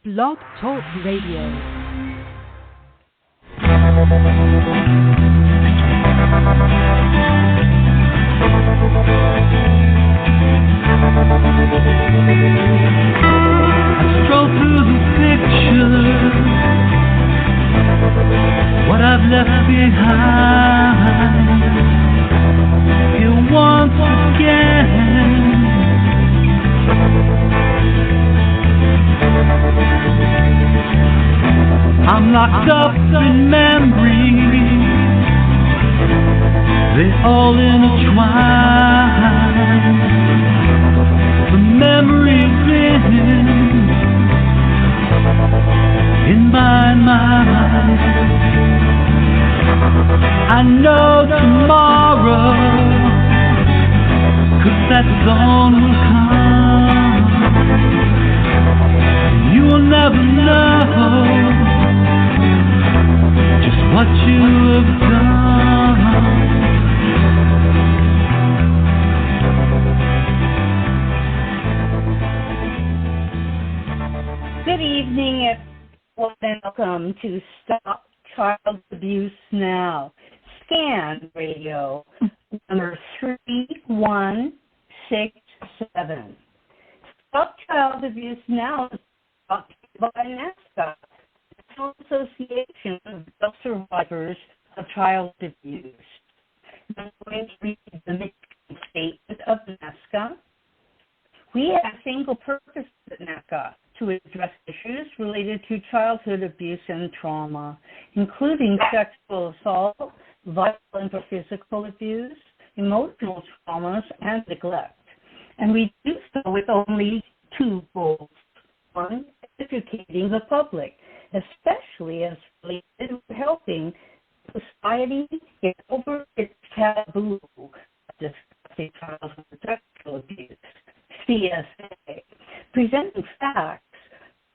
Blog Talk Radio. What I've left behind here once again. I'm locked up in memories, they all intertwine. The memories in my mind. I know tomorrow, 'cause that dawn will come. You will never know just what you have done. Good evening, everyone, and welcome to Stop Child Abuse Now. Scan Radio number 3167. Stop Child Abuse Now is brought to you by NAASCA, National Association of Adult Survivors of Child Abuse. I'm going to read the mission statement of NAASCA. We have a single purpose at NAASCA: to address issues related to childhood abuse and trauma, including sexual assault, violent or physical abuse, emotional traumas, and neglect. And we do so with only two goals. One, educating the public, especially as related to helping society get over its taboo of discussing childhood sexual abuse, CSA, presenting facts,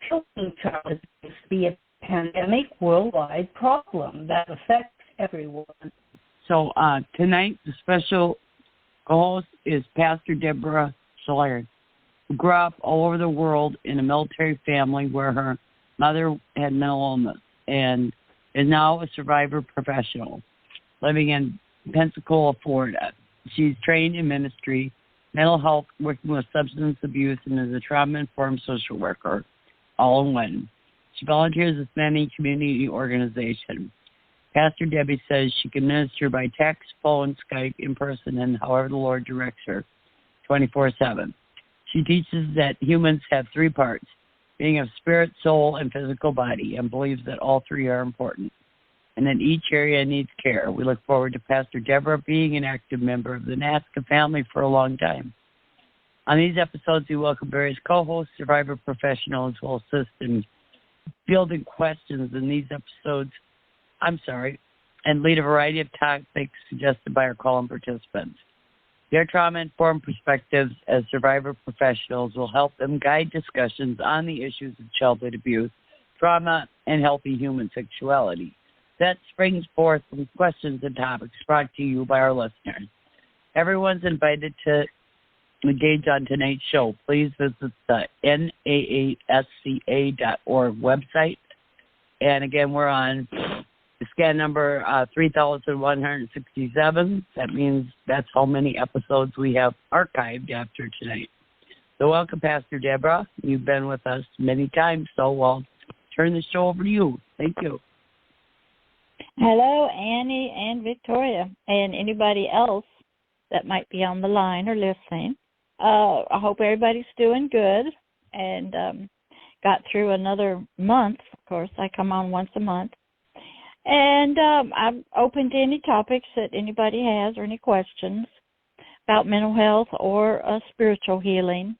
showing child abuse to be a pandemic worldwide problem that affects everyone. So tonight, the special host is Pastor Deborah Schiller, who grew up all over the world in a military family where her mother had mental illness and is now a survivor professional living in Pensacola, Florida. She's trained in ministry, mental health, working with substance abuse, and is a trauma-informed social worker, all in one. She volunteers with many community organizations. Pastor Debbie says she can minister by text, phone, Skype, in person, and however the Lord directs her, 24/7. She teaches that humans have three parts, being of spirit, soul, and physical body, and believes that all three are important, and that each area needs care. We look forward to Pastor Deborah being an active member of the NAASCA family for a long time. On these episodes, we welcome various co-hosts, survivor professionals who will assist in fielding questions in these episodes, and lead a variety of topics suggested by our call-in participants. Their trauma-informed perspectives as survivor professionals will help them guide discussions on the issues of childhood abuse, trauma, and healthy human sexuality. That springs forth from questions and topics brought to you by our listeners. Everyone's invited to engage on tonight's show. Please visit the NAASCA.org website. And again, we're on the scan number 3167. That means that's how many episodes we have archived after tonight. So welcome, Pastor Deborah. You've been with us many times, so I'll turn the show over to you. Thank you. Hello, Annie and Victoria, and anybody else that might be on the line or listening. I hope everybody's doing good and got through another month. Of course, I come on once a month. And I'm open to any topics that anybody has or any questions about mental health or spiritual healing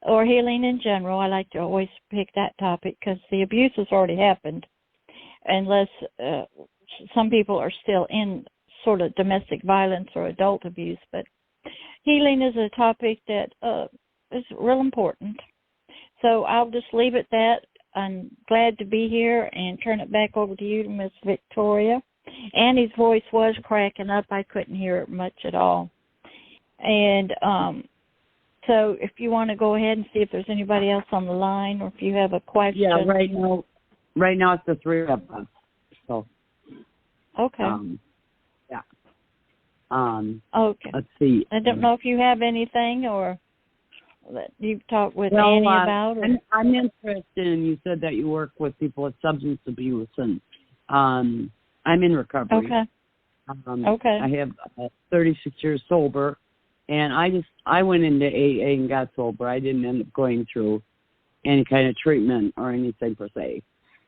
or healing in general. I like to always pick that topic because the abuse has already happened, unless some people are still in sort of domestic violence or adult abuse. But healing is a topic that is real important. So I'll just leave it that. I'm glad to be here and turn it back over to you, Miss Victoria. Annie's voice was cracking up. I couldn't hear it much at all. And So if you want to go ahead and see if there's anybody else on the line, or if you have a question. Yeah, right now it's the three of us. So. Okay. Yeah. Okay. Let's see. I don't know if you have anything or that you've talked with Annie about. Or... I'm interested in, you said that you work with people with substance abuse, and I'm in recovery. Okay. Okay. I have 36 years sober, and I went into AA and got sober. I didn't end up going through any kind of treatment or anything per se.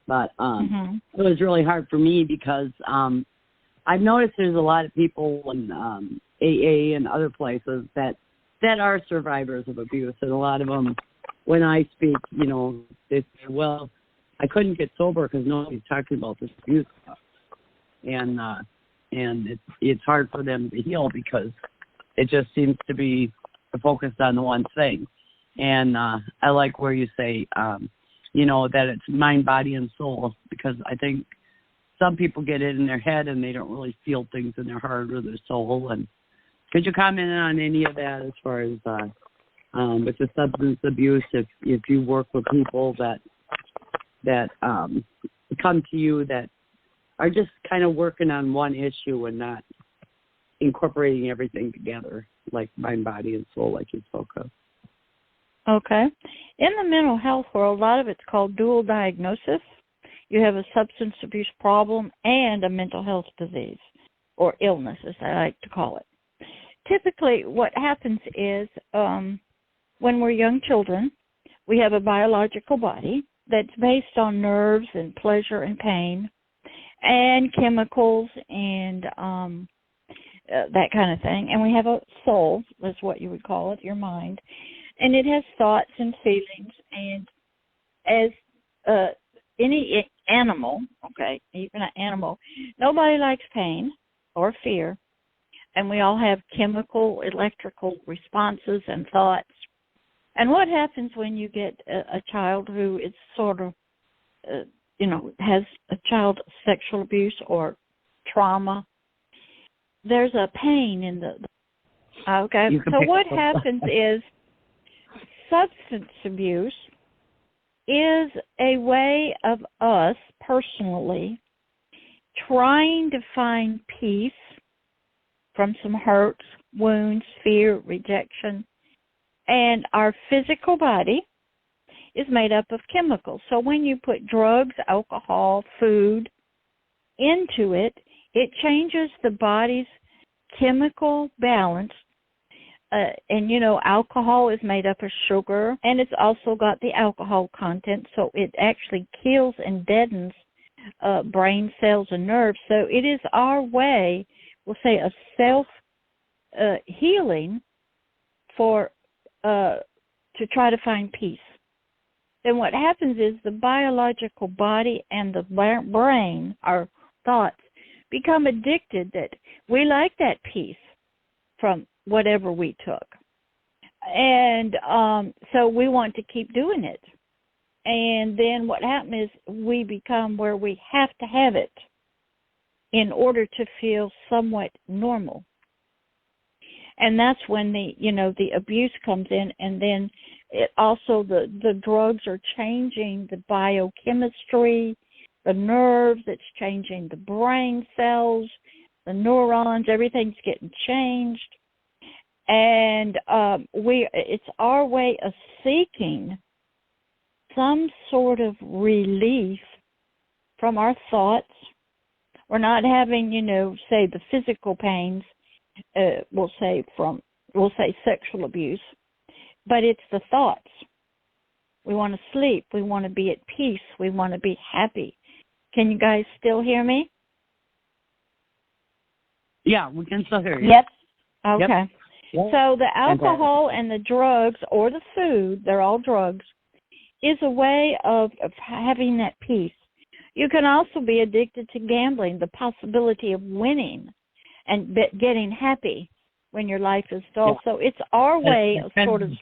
But it was really hard for me because I've noticed there's a lot of people in AA and other places that are survivors of abuse. And a lot of them, when I speak, you know, they say, well, I couldn't get sober because nobody's talking about this abuse stuff. And it's hard for them to heal because it just seems to be focused on the one thing. And I like where you say, you know, that it's mind, body, and soul, because I think some people get it in their head and they don't really feel things in their heart or their soul. And could you comment on any of that as far as with the substance abuse, if you work with people that come to you that are just kind of working on one issue and not incorporating everything together, like mind, body, and soul, like you spoke of? Okay. In the mental health world, a lot of it's called dual diagnosis. You have a substance abuse problem and a mental health disease, or illness, as I like to call it. Typically, what happens is when we're young children, we have a biological body that's based on nerves and pleasure and pain and chemicals and that kind of thing. And we have a soul, that's what you would call it, your mind. And it has thoughts and feelings. And as any animal, okay, even an animal, nobody likes pain or fear. And we all have chemical, electrical responses and thoughts. And what happens when you get a child who is sort of, has a child sexual abuse or trauma? There's a pain in the okay. So what happens is substance abuse is a way of us personally trying to find peace from some hurts, wounds, fear, rejection. And our physical body is made up of chemicals. So when you put drugs, alcohol, food into it, it changes the body's chemical balance. And, alcohol is made up of sugar, and it's also got the alcohol content, so it actually kills and deadens brain cells and nerves. So it is our way, we'll say, a self-healing to try to find peace. Then what happens is the biological body and the brain, our thoughts, become addicted that we like that peace from whatever we took. And so we want to keep doing it. And then what happens is we become where we have to have it in order to feel somewhat normal. And that's when the abuse comes in, and then also the drugs are changing the biochemistry, the nerves, it's changing the brain cells, the neurons, everything's getting changed. And it's our way of seeking some sort of relief from our thoughts. We're not having, say the physical pains, we'll say sexual abuse, but it's the thoughts. We want to sleep. We want to be at peace. We want to be happy. Can you guys still hear me? Yeah, we can still hear you. Yep. Okay. Yep. So the alcohol and the drugs or the food, they're all drugs, is a way of having that peace. You can also be addicted to gambling, the possibility of winning and getting happy when your life is dull. Yeah. So it's our way of sort of...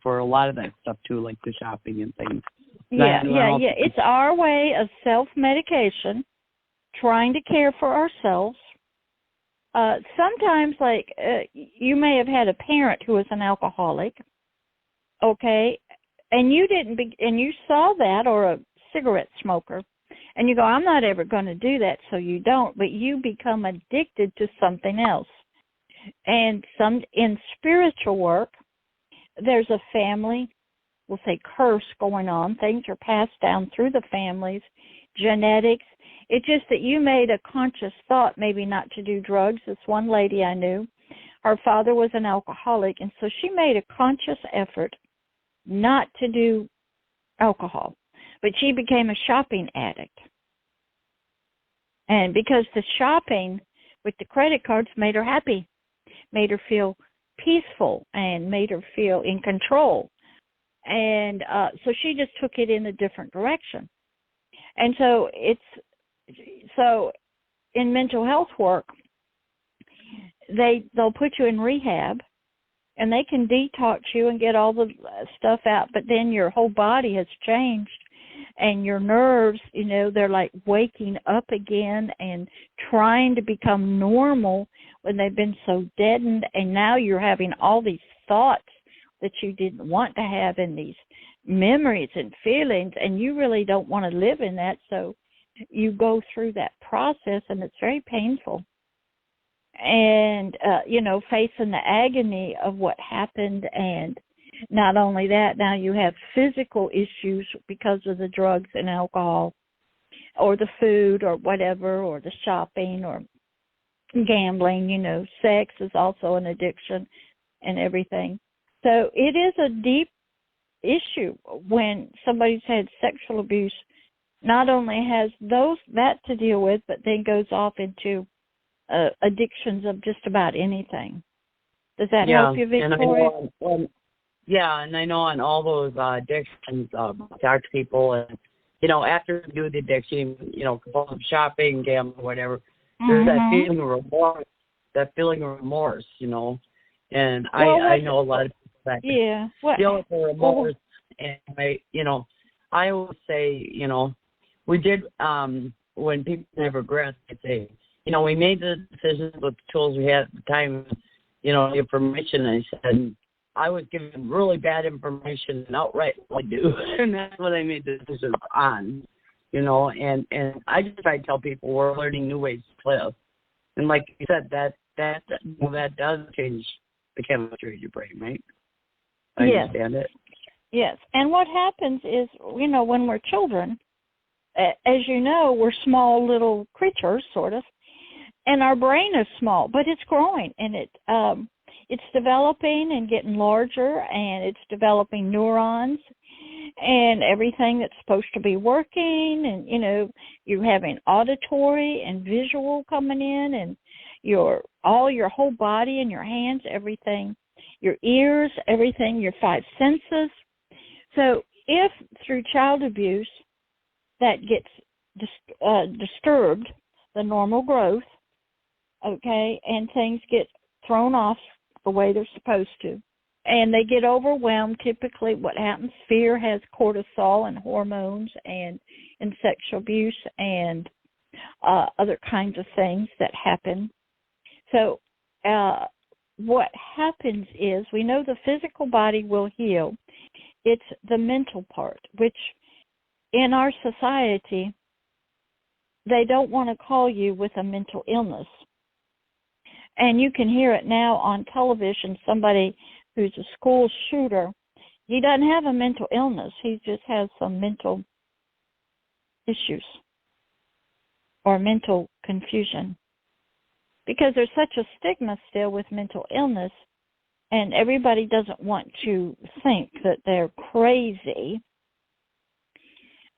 For a lot of that stuff, too, like the shopping and things. Yeah. It's our way of self-medication, trying to care for ourselves, sometimes, like, you may have had a parent who was an alcoholic, okay, and you didn't and you saw that, or a cigarette smoker, and you go, I'm not ever going to do that, so you don't, but you become addicted to something else. And in spiritual work, there's a family, we'll say, curse going on. Things are passed down through the families, genetics. It's just that you made a conscious thought maybe not to do drugs. This one lady I knew, her father was an alcoholic, and so she made a conscious effort not to do alcohol. But she became a shopping addict. And because the shopping with the credit cards made her happy, made her feel peaceful, and made her feel in control. And so she just took it in a different direction. And so so in mental health work, they'll put you in rehab, and they can detox you and get all the stuff out, but then your whole body has changed, and your nerves, they're like waking up again and trying to become normal when they've been so deadened, and now you're having all these thoughts that you didn't want to have, and these memories and feelings, and you really don't want to live in that, so you go through that process, and it's very painful. And, facing the agony of what happened, and not only that, now you have physical issues because of the drugs and alcohol, or the food, or whatever, or the shopping, or gambling, sex is also an addiction and everything. So it is a deep issue when somebody's had sexual abuse, not only has that to deal with, but then goes off into addictions of just about anything. Does that help you, Victoria? And I know on all those addictions, talk to people, and after you do the addiction, compulsive shopping, gambling, whatever, there's that feeling of remorse. And I know a lot of people that deal with the remorse. And I always say, we did when people have regrets, I say, we made the decisions with the tools we had at the time, the information. I said, I was given really bad information and outright do, and that's what I made the decisions on, and I just try to tell people we're learning new ways to live. And like you said, that does change the chemistry of your brain, right? I understand it. Yes, and what happens is, when we're children, as you know, we're small little creatures, sort of, and our brain is small, but it's growing, and it's developing and getting larger, and it's developing neurons and everything that's supposed to be working, and, you're having auditory and visual coming in, and your whole body and your hands, everything, your ears, everything, your 5 senses. So if through child abuse that gets disturbed, the normal growth, okay, and things get thrown off the way they're supposed to, and they get overwhelmed, typically what happens, fear has cortisol and hormones and sexual abuse and other kinds of things that happen. So what happens is, we know the physical body will heal. It's the mental part, which in our society, they don't want to call you with a mental illness. And you can hear it now on television, somebody who's a school shooter, he doesn't have a mental illness. He just has some mental issues or mental confusion. Because there's such a stigma still with mental illness, and everybody doesn't want to think that they're crazy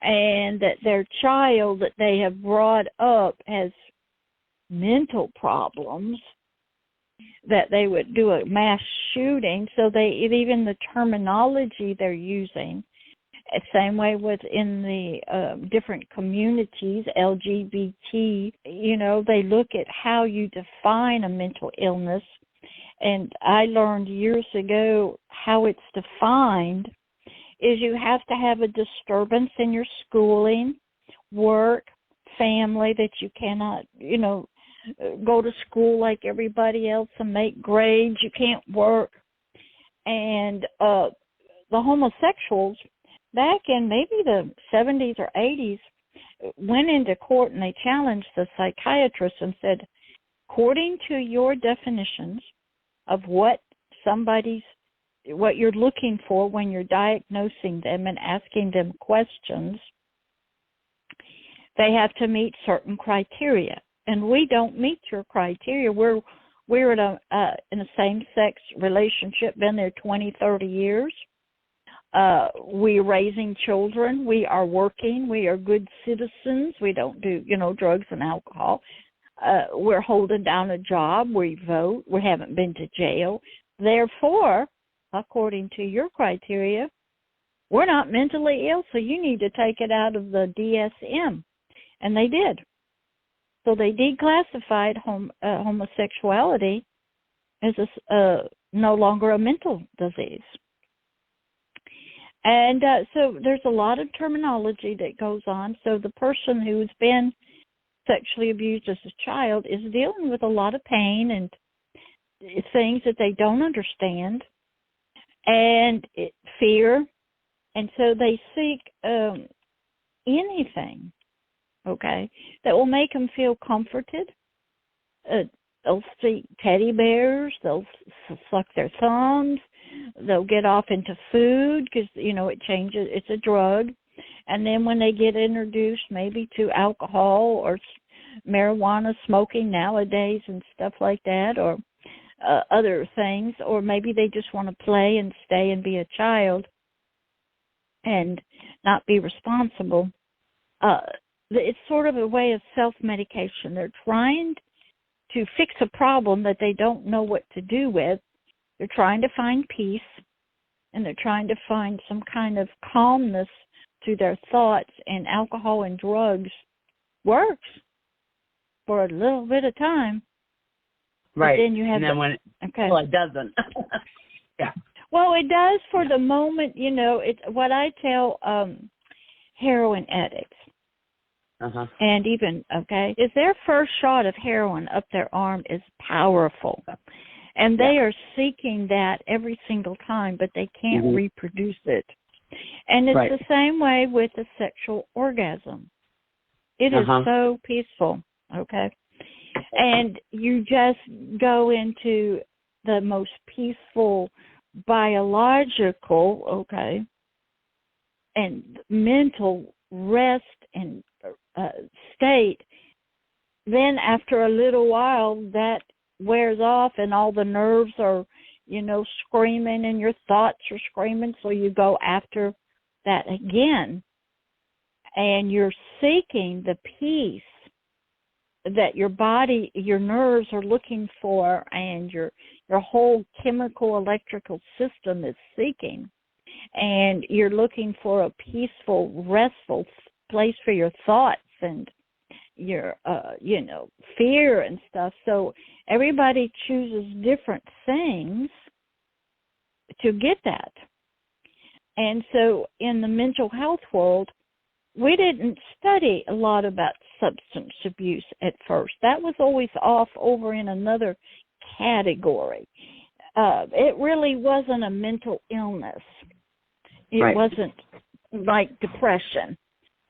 and that their child that they have brought up has mental problems, that they would do a mass shooting. So even the terminology they're using, same way within the different communities, LGBT, they look at how you define a mental illness. And I learned years ago how it's defined is you have to have a disturbance in your schooling, work, family, that you cannot, go to school like everybody else and make grades. You can't work. And the homosexuals back in maybe the 70s or 80s went into court and they challenged the psychiatrists and said, according to your definitions of what you're looking for when you're diagnosing them and asking them questions, they have to meet certain criteria. And we don't meet your criteria. We're in a same-sex relationship, been there 20, 30 years. We're raising children. We are working. We are good citizens. We don't do, drugs and alcohol. We're holding down a job. We vote. We haven't been to jail. Therefore, according to your criteria, we're not mentally ill, so you need to take it out of the DSM. And they did. So they declassified homosexuality as no longer a mental disease. And so there's a lot of terminology that goes on. So the person who's been sexually abused as a child is dealing with a lot of pain and things that they don't understand and fear. And so they seek anything, okay, that will make them feel comforted. They'll seek teddy bears. They'll suck their thumbs. They'll get off into food because, it changes. It's a drug. And then when they get introduced maybe to alcohol or marijuana smoking nowadays and stuff like that, or other things, or maybe they just want to play and stay and be a child and not be responsible. It's sort of a way of self-medication. They're trying to fix a problem that they don't know what to do with. They're trying to find peace, and they're trying to find some kind of calmness to their thoughts, and alcohol and drugs works for a little bit of time. Right. But then you have it doesn't. Yeah. Well, it does for the moment, it's what I tell heroin addicts. Uh-huh. And even, is their first shot of heroin up their arm is powerful. And they are seeking that every single time, but they can't reproduce it. And it's the same way with the sexual orgasm. It is so peaceful, and you just go into the most peaceful biological, and mental rest and state. Then after a little while, that wears off and all the nerves are, screaming and your thoughts are screaming. So you go after that again, and you're seeking the peace that your body, your nerves are looking for, and your whole chemical electrical system is seeking. And you're looking for a peaceful, restful place for your thoughts and your, fear and stuff. So everybody chooses different things to get that. And so in the mental health world, we didn't study a lot about substance abuse at first. That was always off over in another category. It really wasn't a mental illness. It wasn't like depression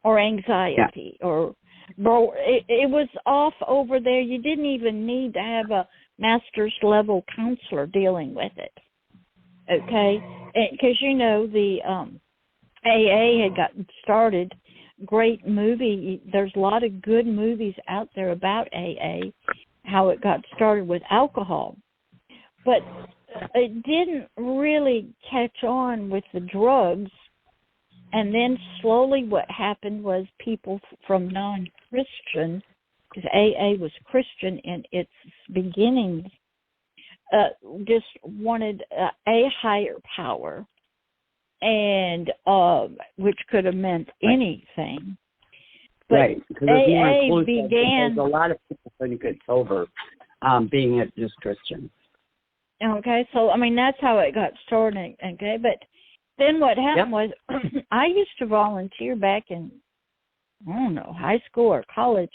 or anxiety or it was off over there. You didn't even need to have a master's level counselor dealing with it. Because the AA had gotten started. Great movie. There's a lot of good movies out there about AA, how it got started with alcohol. But it didn't really catch on with the drugs. And then slowly what happened was people from non-Christian, because AA was Christian in its beginnings, just wanted a higher power, and which could have meant anything. But AA began. There's a lot of people couldn't get sober, being just Christian. So that's how it got started. But then what happened was, I used to volunteer back in, high school or college,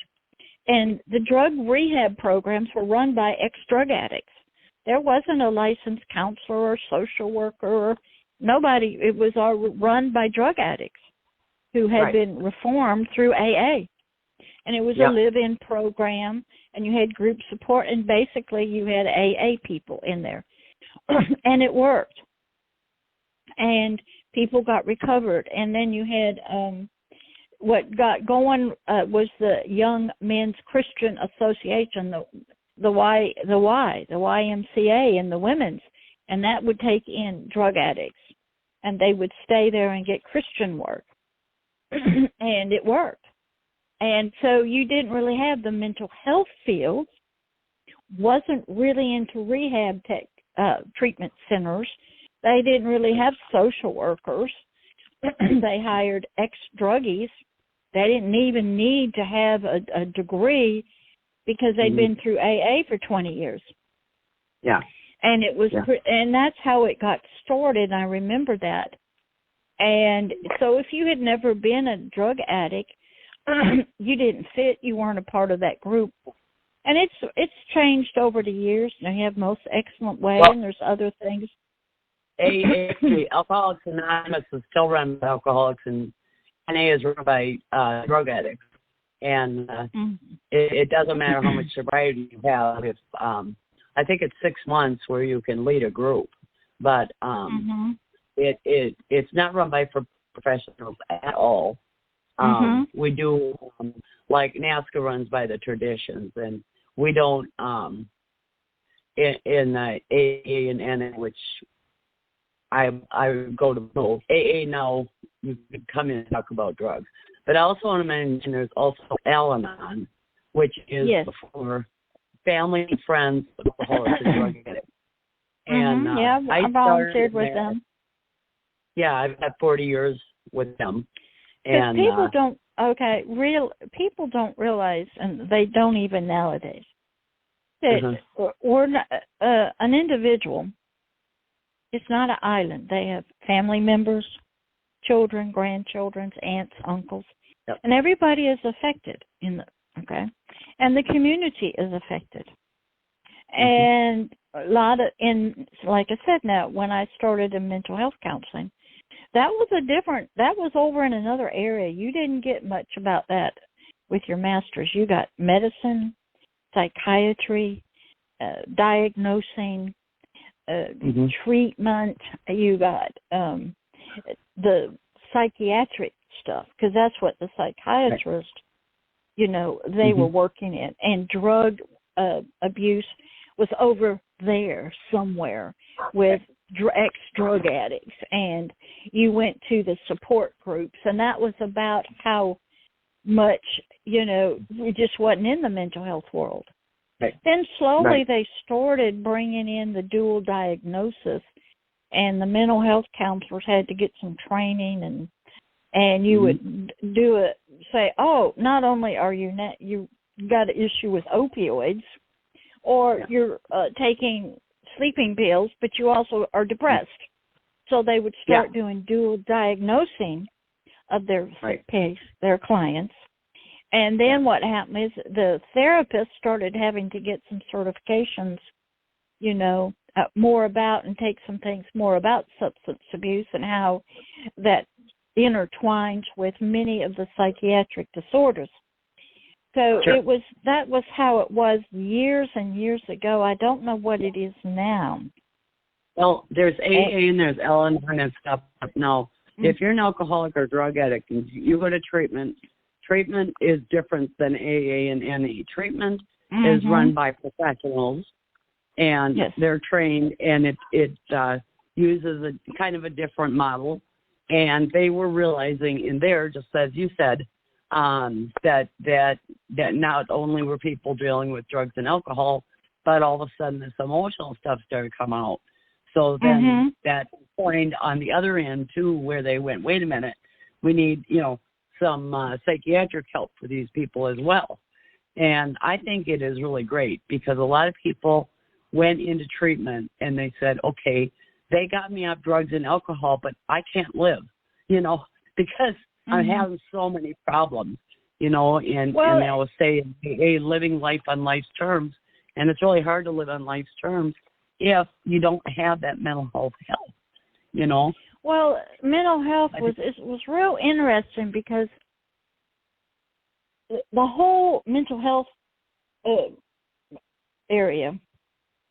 And the drug rehab programs were run by ex-drug addicts. There wasn't a licensed counselor or social worker or nobody. It was all run by drug addicts who had been reformed through AA. And it was a live-in program, and you had group support, and basically you had AA people in there. And it worked. And people got recovered. And then you had what got going was the Young Men's Christian Association, the YMCA, and the women's. And that would take in drug addicts. And they would stay there and get Christian work. And it worked. And so you didn't really have the mental health field, wasn't really into rehab treatment centers. They didn't really have social workers. They hired ex-druggies. They didn't even need to have a degree because they'd been through AA for 20 years. Yeah. And it was, and that's how it got started. I remember that. And so if you had never been a drug addict, you didn't fit, you weren't a part of that group. And it's changed over the years. Now you have Most Excellent Way, and there's other things. Alcoholics Anonymous is still run by alcoholics, and NA is run by drug addicts. And it doesn't matter how much sobriety you have. If I think it's 6 months where you can lead a group, but it's not run by professionals at all. We do, like NAASCA runs by the traditions, and we don't, in AA and NA, which I go to both. AA now, you can come in and talk about drugs. But I also want to mention there's also Al-Anon, which is for family and friends of alcoholics and drug addicts. And I volunteered with them. Yeah, I've had 40 years with them. And people people don't realize, and they don't even nowadays, that we're not, an individual. It's not an island. They have family members, children, grandchildren, aunts, uncles, and everybody is affected and the community is affected. And a lot of, like I said, now when I started in mental health counseling, that was over in another area. You didn't get much about that with your masters. You got medicine, psychiatry, diagnosing, treatment. You got the psychiatric stuff, because that's what the psychiatrists, they were working in. And drug abuse was over there somewhere with ex-drug addicts, and you went to the support groups, and that was about how much, we just wasn't in the mental health world. Then slowly they started bringing in the dual diagnosis, and the mental health counselors had to get some training, and you would say, oh, not only are you got an issue with opioids, or you're taking sleeping pills, but you also are depressed. So they would start doing dual diagnosing of their their clients. And then what happened is the therapists started having to get some certifications, more about, and take some things more about substance abuse and how that intertwines with many of the psychiatric disorders. So that was how it was years and years ago. I don't know what it is now. Well, there's AA and there's Al-Anon and stuff. Now, if you're an alcoholic or drug addict and you go to treatment is different than AA and NA. Treatment is run by professionals, and they're trained, and it uses a kind of a different model. And they were realizing in there, just as you said, that not only were people dealing with drugs and alcohol, but all of a sudden this emotional stuff started coming out. So then that point on the other end too, where they went, wait a minute, we need some psychiatric help for these people as well. And I think it is really great because a lot of people went into treatment and they said, okay, they got me off drugs and alcohol, but I can't live, because I'm having so many problems. and they always say, hey, living life on life's terms, and it's really hard to live on life's terms if you don't have that mental health help, Well, mental health was real interesting because the whole mental health area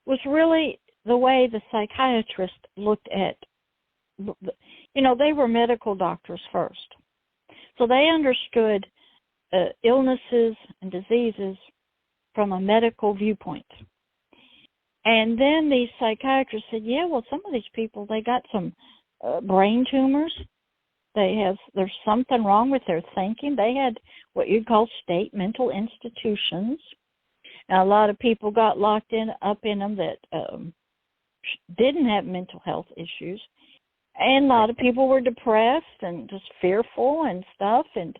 was really the way the psychiatrist looked at, they were medical doctors first. So they understood illnesses and diseases from a medical viewpoint. And then these psychiatrists said, some of these people, they got some brain tumors. There's something wrong with their thinking. They had what you'd call state mental institutions. Now, a lot of people got locked up in them that didn't have mental health issues. And a lot of people were depressed and just fearful and stuff and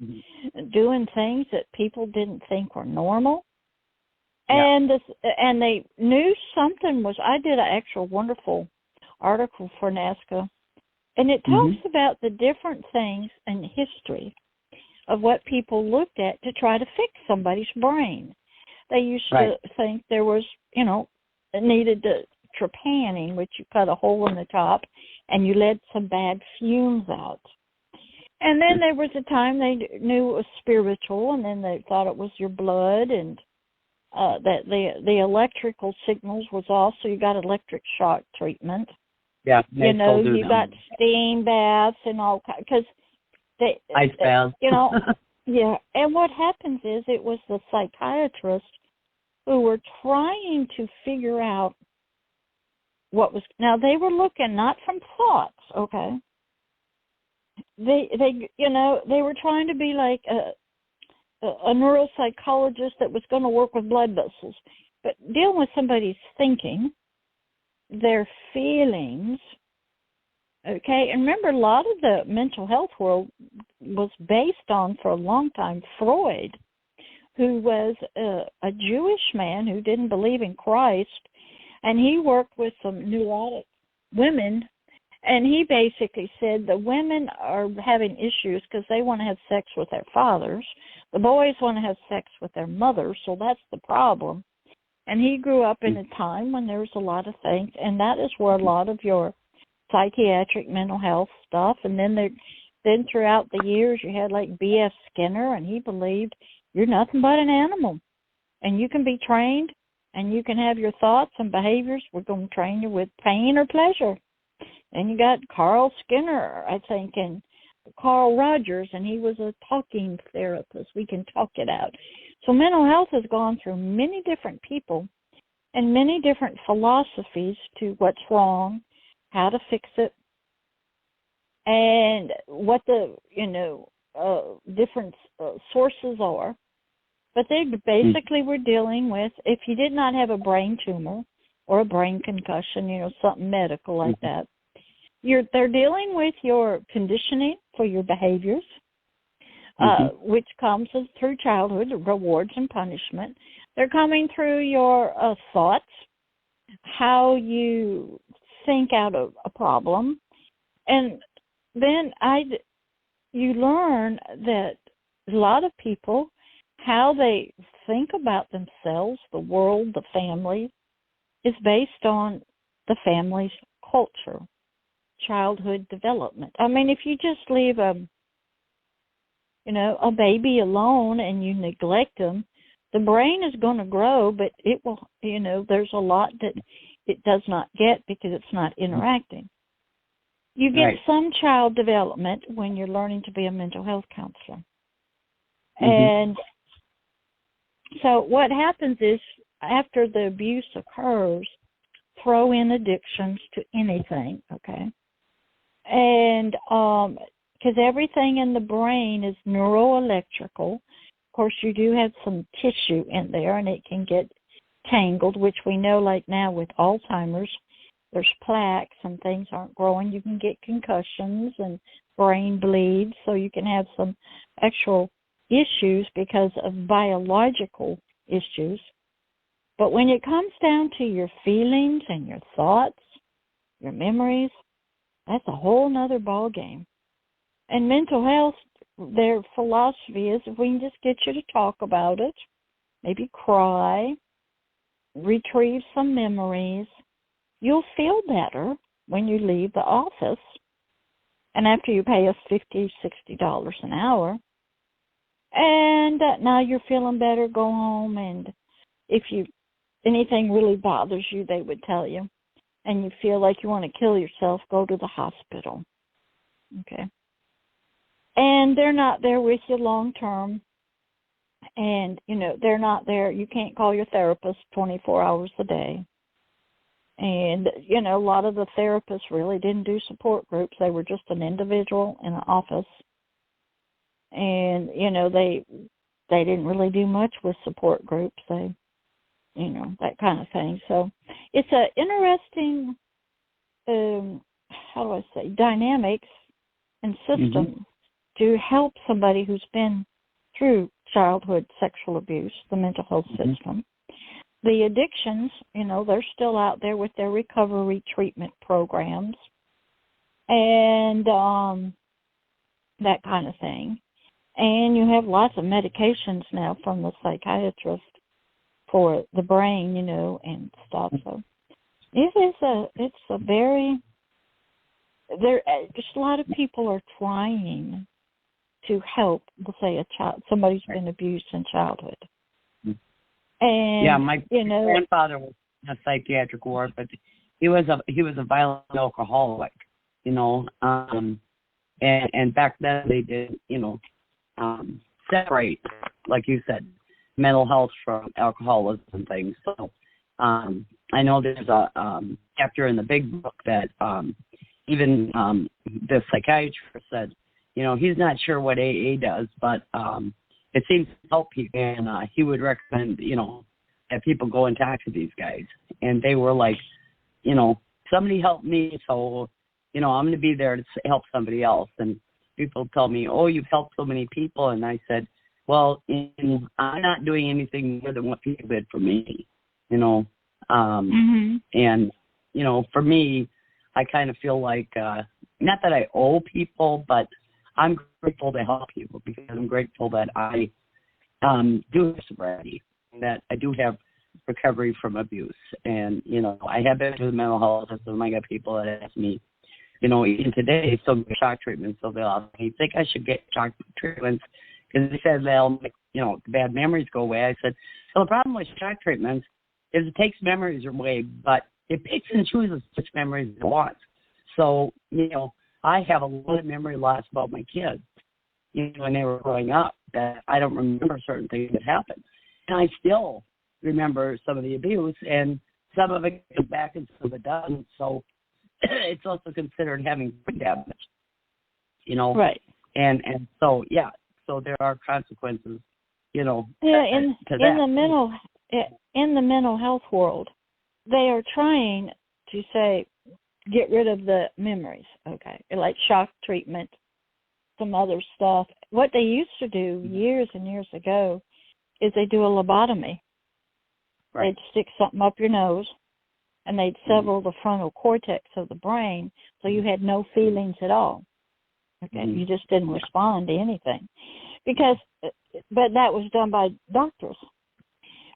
doing things that people didn't think were normal. Yeah. And they knew something was, I did an actual wonderful article for NAASCA, and it talks about the different things in history of what people looked at to try to fix somebody's brain. They used to think there was, needed to trepanning, which you cut a hole in the top and you let some bad fumes out. And then there was a time they knew it was spiritual, and then they thought it was your blood, and that the electrical signals was off, so you got electric shock treatment. Yeah, you got steam baths and all kinds, because they ice baths. Yeah. And what happens is it was the psychiatrists who were trying to figure out what was. Now they were looking not from thoughts, okay. They were trying to be like a neuropsychologist that was going to work with blood vessels, but dealing with somebody's thinking, their feelings, okay? And remember, a lot of the mental health world was based on, for a long time, Freud, who was a Jewish man who didn't believe in Christ, and he worked with some neurotic women, and he basically said the women are having issues because they want to have sex with their fathers. The boys want to have sex with their mothers, so that's the problem. And he grew up in a time when there was a lot of things, and that is where a lot of your psychiatric mental health stuff, and then throughout the years you had like B.F. Skinner, and he believed you're nothing but an animal, and you can be trained, and you can have your thoughts and behaviors. We're going to train you with pain or pleasure. And you got Carl Skinner, I think, and Carl Rogers, and he was a talking therapist. We can talk it out. So mental health has gone through many different people and many different philosophies to what's wrong, how to fix it, and what the, different sources are. But they basically were dealing with, if you did not have a brain tumor or a brain concussion, something medical like that, they're dealing with your conditioning for your behaviors, which comes through childhood, rewards and punishment. They're coming through your thoughts, how you think out of a problem. And then you learn that a lot of people, how they think about themselves, the world, the family, is based on the family's culture, childhood development. I mean, if you just leave a baby alone and you neglect them, the brain is going to grow, but it will, there's a lot that it does not get because it's not interacting. You get some child development when you're learning to be a mental health counselor. And so what happens is, after the abuse occurs, throw in addictions to anything, okay? And because everything in the brain is neuroelectrical. Of course, you do have some tissue in there, and it can get tangled, which we know, like now with Alzheimer's, there's plaques and things aren't growing. You can get concussions and brain bleeds, so you can have some actual issues because of biological issues. But when it comes down to your feelings and your thoughts, your memories, that's a whole nother ball game. And mental health their philosophy is if we can just get you to talk about it, maybe cry, retrieve some memories, you'll feel better when you leave the office. And after you pay us $50, $60 an hour, and now you're feeling better, go home, and if anything really bothers you, they would tell you, and you feel like you want to kill yourself, go to the hospital. Okay. And they're not there with you long term, and, they're not there. You can't call your therapist 24 hours a day. And, a lot of the therapists really didn't do support groups. They were just an individual in an office. And, they didn't really do much with support groups. They, that kind of thing. So it's an interesting, dynamics and system to help somebody who's been through childhood sexual abuse, the mental health system. The addictions, they're still out there with their recovery treatment programs and that kind of thing. And you have lots of medications now from the psychiatrist for the brain, and stuff. So it's a very, just a lot of people are trying to help, let's say, somebody who's been abused in childhood. And, my grandfather was in a psychiatric ward, but he was a violent alcoholic, and back then they did, separate, like you said, mental health from alcoholism and things. So I know there's a chapter in the big book that even the psychiatrist said, he's not sure what AA does, but it seems to help people, and he would recommend, that people go and talk to these guys. And they were like, somebody helped me, so, I'm going to be there to help somebody else. And people tell me, oh, you've helped so many people. And I said, well, I'm not doing anything more than what people did for me, And, for me, I kind of feel like, not that I owe people, but I'm grateful to help people because I'm grateful that I do have sobriety, that I do have recovery from abuse. And, I have been to the mental health system. I got people that ask me, even today, still get shock treatments. So they'll ask me, think I should get shock treatments? Because they said they'll make, the bad memories go away. I said, well, the problem with shock treatments is it takes memories away, but it picks and chooses which memories it wants. So, I have a lot of memory loss about my kids, when they were growing up, that I don't remember certain things that happened. And I still remember some of the abuse, and some of it goes back and some of it doesn't. So it's also considered having brain damage, Right. And so, so there are consequences, in the mental health world, they are trying to say, get rid of the memories, okay, like shock treatment, some other stuff. What they used to do years and years ago is they do a lobotomy. Right. They'd stick something up your nose, and they'd sever the frontal cortex of the brain, so you had no feelings at all. Okay, you just didn't respond to anything, but that was done by doctors.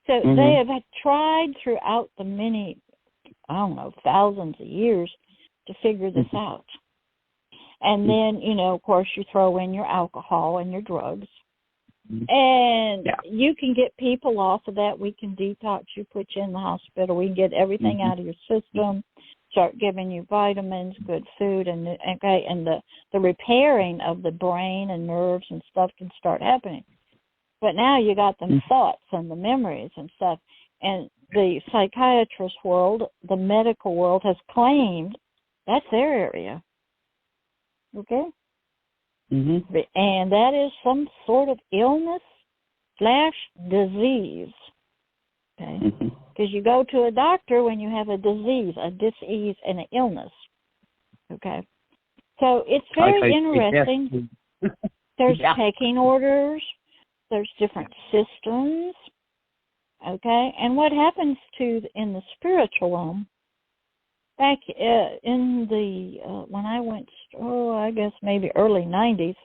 So they have tried throughout the many, thousands of years to figure this out. And then, of course, you throw in your alcohol and your drugs. And you can get people off of that. We can detox you, put you in the hospital. We can get everything out of your system, start giving you vitamins, good food, and the repairing of the brain and nerves and stuff can start happening. But now you got them thoughts and the memories and stuff. And the psychiatrist world, the medical world, has claimed that's their area. Okay? And that is some sort of illness/disease. Okay? Because you go to a doctor when you have a disease, and an illness. Okay? So it's very interesting. There's taking orders. There's different systems. Okay? And what happens in the spiritual realm, back in the, when I went, I guess maybe early 90s,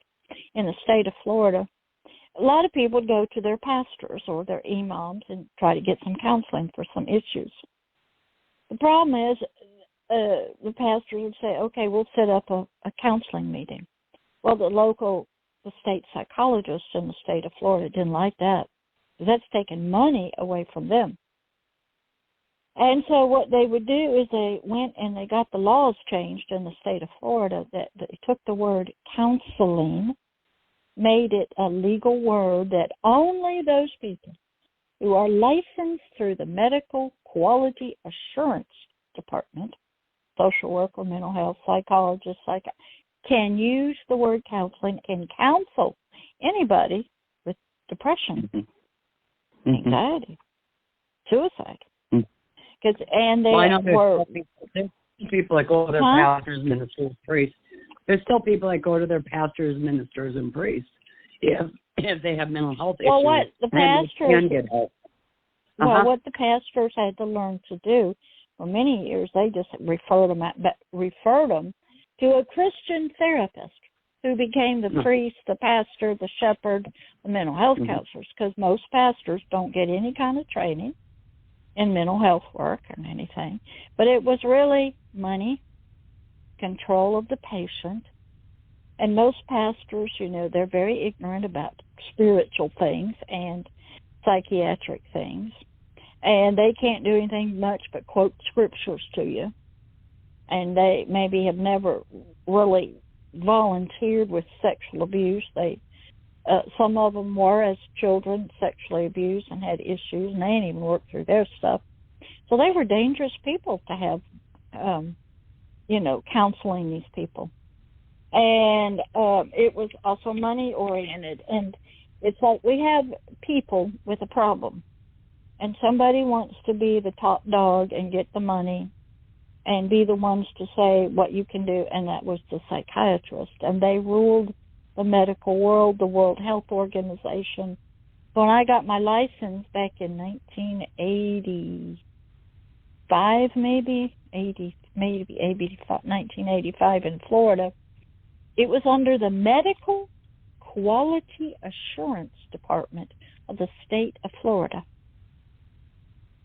in the state of Florida, a lot of people would go to their pastors or their imams and try to get some counseling for some issues. The problem is the pastor would say, okay, we'll set up a counseling meeting. Well, the state psychologist in the state of Florida didn't like that, because that's taking money away from them. And so what they would do is they went and they got the laws changed in the state of Florida that they took the word counseling, made it a legal word that only those people who are licensed through the Medical Quality Assurance Department, social worker, mental health, psychologist, can use the word counseling and counsel anybody with depression, anxiety, suicide. And they were there's people that go to their pastors, ministers, priests. There's still people that go to their pastors, ministers, and priests if they have mental health issues. Well, what the pastors can get help. Well, what the pastors had to learn to do for many years, they just referred them to a Christian therapist who became the priest, the pastor, the shepherd, the mental health counselors, because most pastors don't get any kind of training in mental health work or anything. But it was really money, control of the patient, and most pastors, they're very ignorant about spiritual things and psychiatric things, and they can't do anything much but quote scriptures to you. And they maybe have never really volunteered with sexual abuse. Some of them were, as children, sexually abused and had issues, and they didn't even work through their stuff. So they were dangerous people to have, counseling these people. And it was also money-oriented. And it's like we have people with a problem, and somebody wants to be the top dog and get the money and be the ones to say what you can do, and that was the psychiatrist. And they ruled the medical world, the World Health Organization. So when I got my license back in 1985, 1985 in Florida, it was under the Medical Quality Assurance Department of the state of Florida.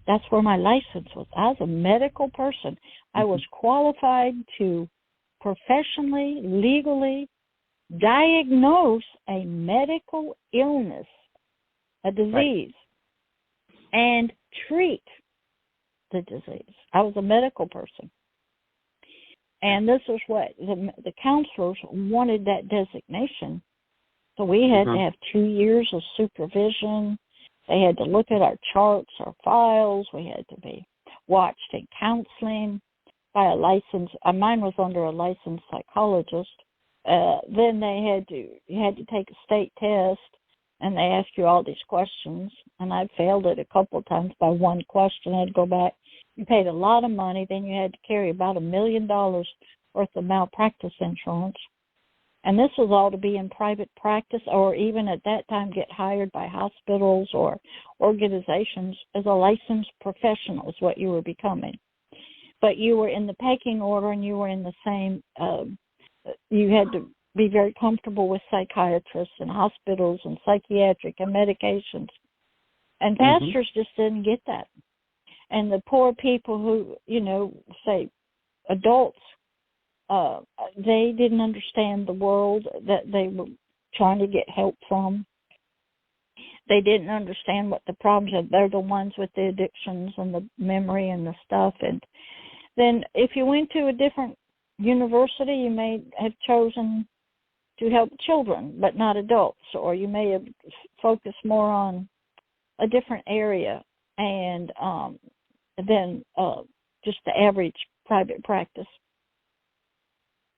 That's where my license was. I was a medical person. I was qualified to professionally, legally diagnose a medical illness, a disease, and treat the disease. I was a medical person. And this is what the counselors wanted, that designation. So we had to have 2 years of supervision. They had to look at our charts, our files. We had to be watched in counseling by a licensed, mine was under a licensed psychologist. Then you had to take a state test, and they asked you all these questions, and I failed it a couple of times by one question. I had to go back. You paid a lot of money. Then you had to carry about $1 million worth of malpractice insurance. And this was all to be in private practice, or even at that time get hired by hospitals or organizations as a licensed professional is what you were becoming. But you were in the pecking order, and you were in the same, you had to be very comfortable with psychiatrists and hospitals and psychiatric and medications. And pastors just didn't get that. And the poor people who, say adults, they didn't understand the world that they were trying to get help from. They didn't understand what the problems are. They're the ones with the addictions and the memory and the stuff. And then if you went to a different university, you may have chosen to help children, but not adults, or you may have focused more on a different area and than just the average private practice.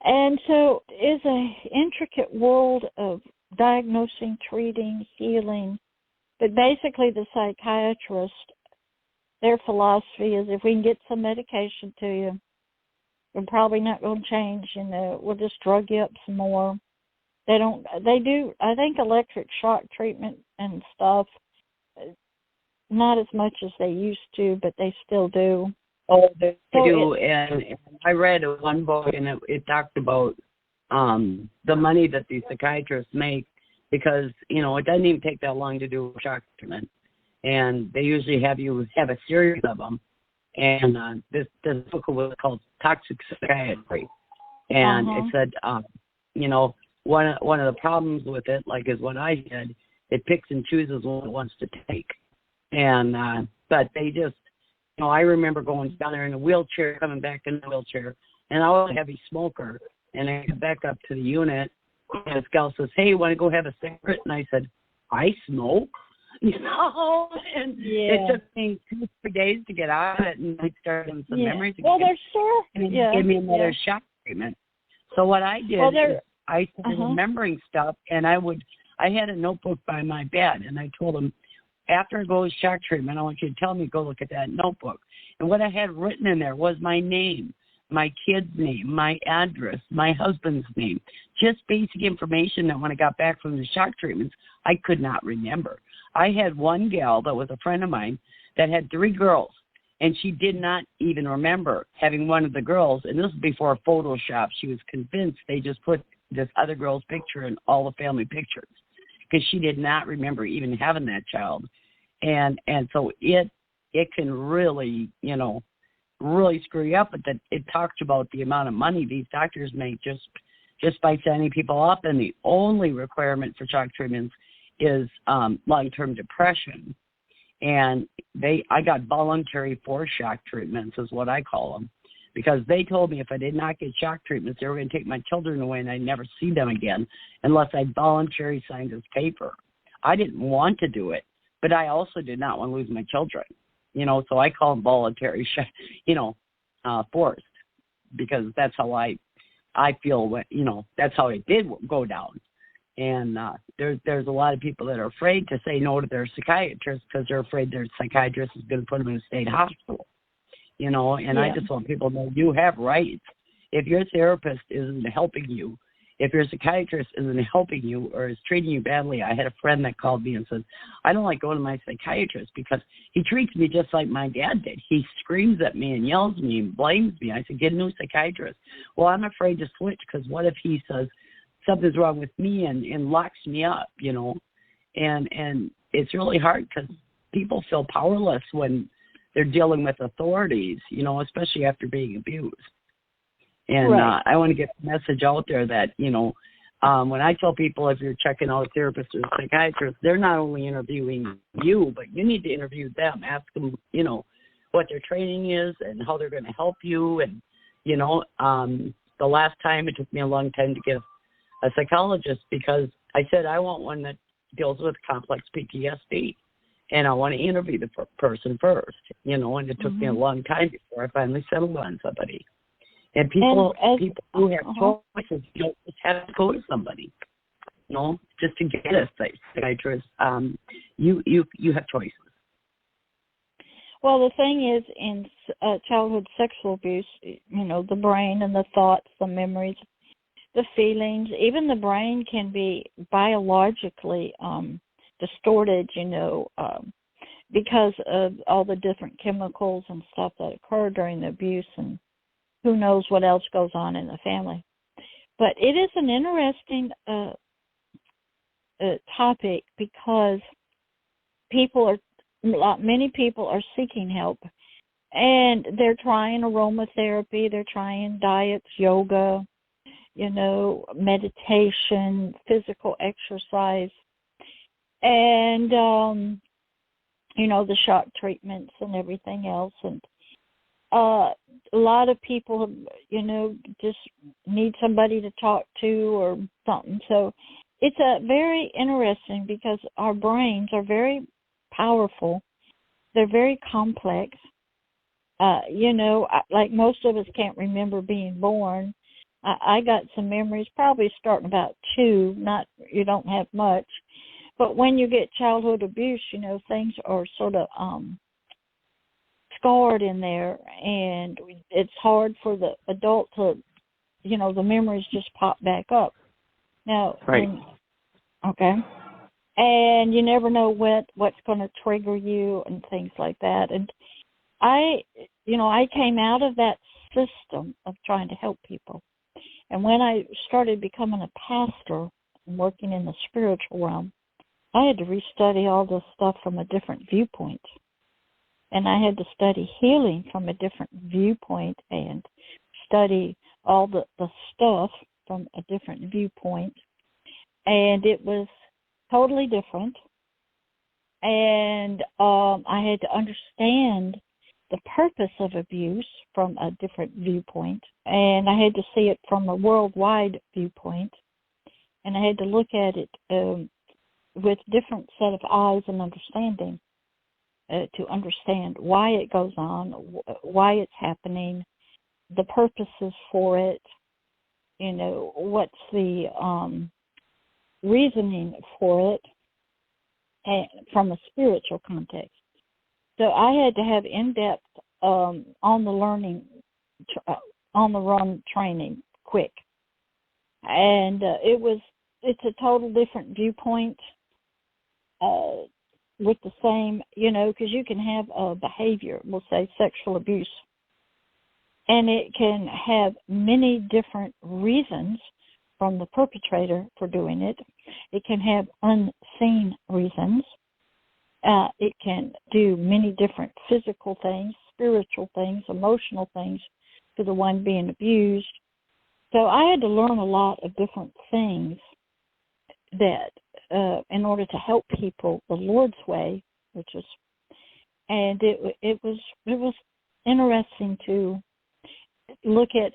And so it's an intricate world of diagnosing, treating, healing. But basically the psychiatrist, their philosophy is if we can get some medication to you, we're probably not going to change, we'll just drug you up some more. They do, I think, electric shock treatment and stuff, not as much as they used to, but they still do. Oh, they do, and I read one book, and it talked about the money that these psychiatrists make, because, you know, it doesn't even take that long to do a shock treatment. And they usually have you have a series of them. And this book was called Toxic Psychiatry. And it said, you know, one of the problems with it, like is what I did, it picks and chooses what it wants to take. And but they just, you know, I remember going down there in a wheelchair, coming back in the wheelchair, and I was a heavy smoker. And I got back up to the unit, and this gal says, "Hey, you want to go have a cigarette?" And I said, "I smoke." You know, and it took me 2-3 days to get out of it, and I started having some memories again. Well, there's sure. And it gave me another shock treatment. So what I did is I started remembering stuff, and I had a notebook by my bed, and I told them, after I go to shock treatment, I want you to tell me, go look at that notebook. And what I had written in there was my name, my kid's name, my address, my husband's name, just basic information that when I got back from the shock treatments, I could not remember. I had one gal that was a friend of mine that had 3 girls, and she did not even remember having one of the girls, and this was before Photoshop. She was convinced they just put this other girl's picture in all the family pictures, because she did not remember even having that child. And so it can really, you know, really screw you up. But that it talks about the amount of money these doctors make just by sending people up, and the only requirement for shock treatments is long-term depression. And I got voluntary forced shock treatments is what I call them, because they told me if I did not get shock treatments, they were going to take my children away and I'd never see them again unless I voluntarily signed this paper. I didn't want to do it, but I also did not want to lose my children, you know, so I call them voluntary, forced, because that's how I feel, you know, that's how it did go down. And there's a lot of people that are afraid to say no to their psychiatrist because they're afraid their psychiatrist is going to put them in a state hospital, you know. And I just want people to know you have rights. If your therapist isn't helping you, if your psychiatrist isn't helping you or is treating you badly, I had a friend that called me and said, I don't like going to my psychiatrist because he treats me just like my dad did. He screams at me and yells at me and blames me. I said, get a new psychiatrist. Well, I'm afraid to switch because what if he says something's wrong with me and locks me up, you know? And it's really hard because people feel powerless when they're dealing with authorities, you know, especially after being abused. And I want to get the message out there that, you know, when I tell people if you're checking out a therapist or a psychiatrist, they're not only interviewing you, but you need to interview them. Ask them, you know, what their training is and how they're going to help you. And, you know, the last time it took me a long time to get a psychologist because I said I want one that deals with complex PTSD. And I want to interview the person first, you know, and it took me a long time before I finally settled on somebody. And people who have choices don't just have to go to somebody, you know, just to get a psychiatrist. You have choices. Well, the thing is, in childhood sexual abuse, you know, the brain and the thoughts, the memories, the feelings, even the brain can be biologically distorted, you know, because of all the different chemicals and stuff that occur during the abuse, and who knows what else goes on in the family. But it is an interesting topic because many people are seeking help, and they're trying aromatherapy, they're trying diets, yoga, you know, meditation, physical exercise, and, you know, the shock treatments and everything else. And a lot of people, you know, just need somebody to talk to or something. So it's very interesting because our brains are very powerful. They're very complex. You know, like most of us can't remember being born. I got some memories, probably starting about 2. You don't have much. But when you get childhood abuse, you know, things are sort of scarred in there, and it's hard for the adult to, you know, the memories just pop back up. Now, and you never know what's going to trigger you and things like that. And I came out of that system of trying to help people, And when I started becoming a pastor and working in the spiritual realm, I had to restudy all this stuff from a different viewpoint. And I had to study healing from a different viewpoint and study all the stuff from a different viewpoint. And it was totally different. And I had to understand the purpose of abuse from a different viewpoint. And I had to see it from a worldwide viewpoint. And I had to look at it with different set of eyes and understanding to understand why it goes on, why it's happening, the purposes for it, what's the reasoning for it, and from a spiritual context. So I had to have in-depth on the run training quick. And it's a total different viewpoint with the same, because you can have a behavior, we'll say sexual abuse, and it can have many different reasons from the perpetrator for doing it. It can have unseen reasons. It can do many different physical things, spiritual things, emotional things to the one being abused. So I had to learn a lot of different things that in order to help people the Lord's way, and it was interesting to look at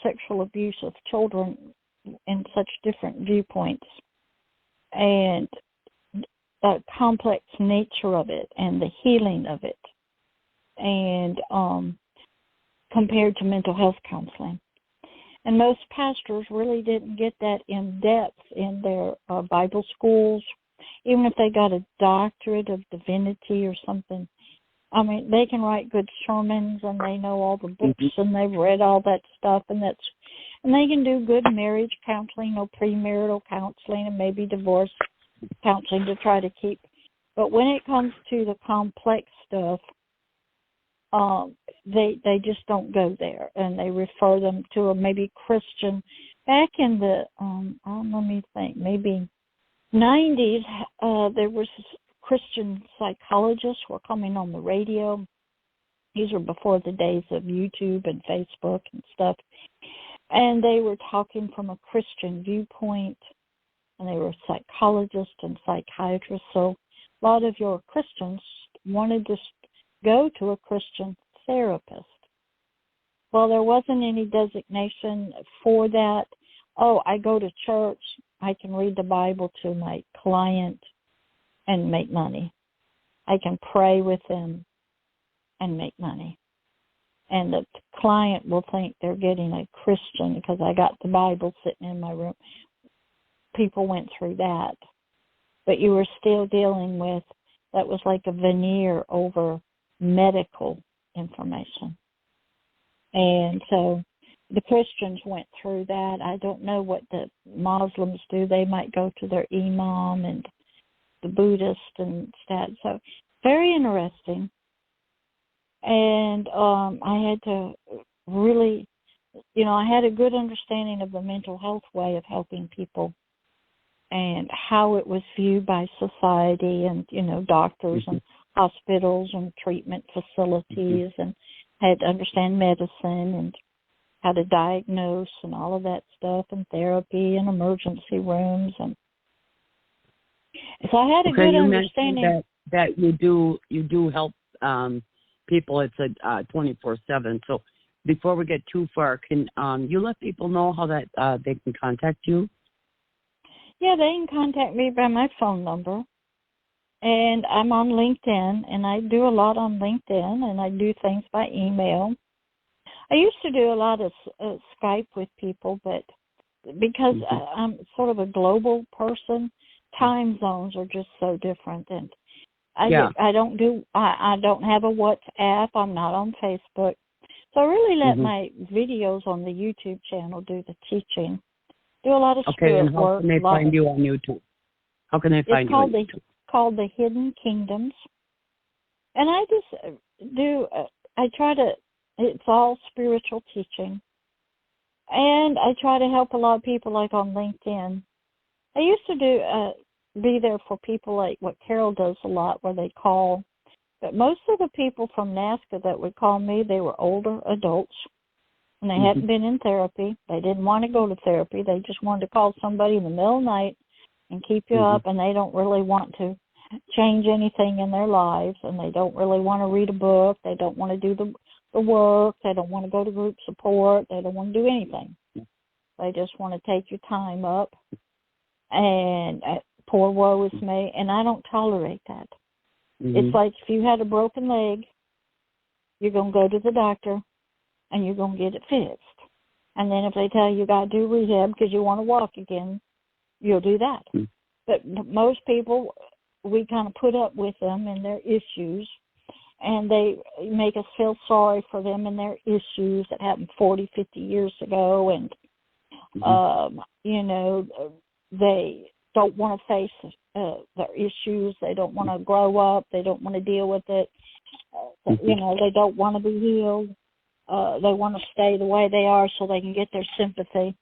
sexual abuse of children in such different viewpoints and the complex nature of it and the healing of it, and compared to mental health counseling. And most pastors really didn't get that in depth in their Bible schools, even if they got a doctorate of divinity or something. I mean, they can write good sermons and they know all the books and they've read all that stuff, and they can do good marriage counseling or premarital counseling and maybe divorce counseling to try to keep. But when it comes to the complex stuff, they just don't go there, and they refer them to a maybe Christian. Back in the let me think, maybe 90s, there was Christian psychologists who were coming on the radio. These were before the days of YouTube and Facebook and stuff, and they were talking from a Christian viewpoint, and they were psychologists and psychiatrists. So a lot of your Christians wanted to go to a Christian therapist. Well, there wasn't any designation for that. Oh, I go to church, I can read the Bible to my client and make money. I can pray with them and make money. And the client will think they're getting a Christian because I got the Bible sitting in my room. People went through that. But you were still dealing with, that was like a veneer over medical information. And so the Christians went through that. I don't know what the Muslims do. They might go to their imam, and the Buddhist and that. So very interesting. And I had to really, I had a good understanding of the mental health way of helping people and how it was viewed by society and, doctors and hospitals and treatment facilities, and had to understand medicine and how to diagnose and all of that stuff, and therapy and emergency rooms. And so I had a good understanding. That you do help people. It's a 24/7. So before we get too far, can you let people know how that they can contact you? Yeah, they can contact me by my phone number. And I'm on LinkedIn, and I do a lot on LinkedIn, and I do things by email. I used to do a lot of Skype with people, but because I'm sort of a global person, time zones are just so different. And I don't have a WhatsApp. I'm not on Facebook. So I really let my videos on the YouTube channel do the teaching. Do a lot of spirit work. Okay, and how can they find you on YouTube? How can they find you on YouTube? It's called The Hidden Kingdoms. And I just do, it's all spiritual teaching. And I try to help a lot of people, like on LinkedIn. I used to be there for people like what Carol does a lot, where they call. But most of the people from NAASCA that would call me, they were older adults, and they hadn't been in therapy. They didn't want to go to therapy. They just wanted to call somebody in the middle of the night and keep you up, and they don't really want to change anything in their lives, and they don't really want to read a book. They don't want to do the work. They don't want to go to group support. They don't want to do anything. They just want to take your time up, and poor woe is me, and I don't tolerate that. It's like if you had a broken leg, you're going to go to the doctor, and you're going to get it fixed. And then if they tell you got to do rehab because you want to walk again, you'll do that. But most people, we kind of put up with them and their issues, and they make us feel sorry for them and their issues that happened 40, 50 years ago. And, they don't want to face their issues. They don't want to grow up. They don't want to deal with it. They don't want to be healed. They want to stay the way they are so they can get their sympathy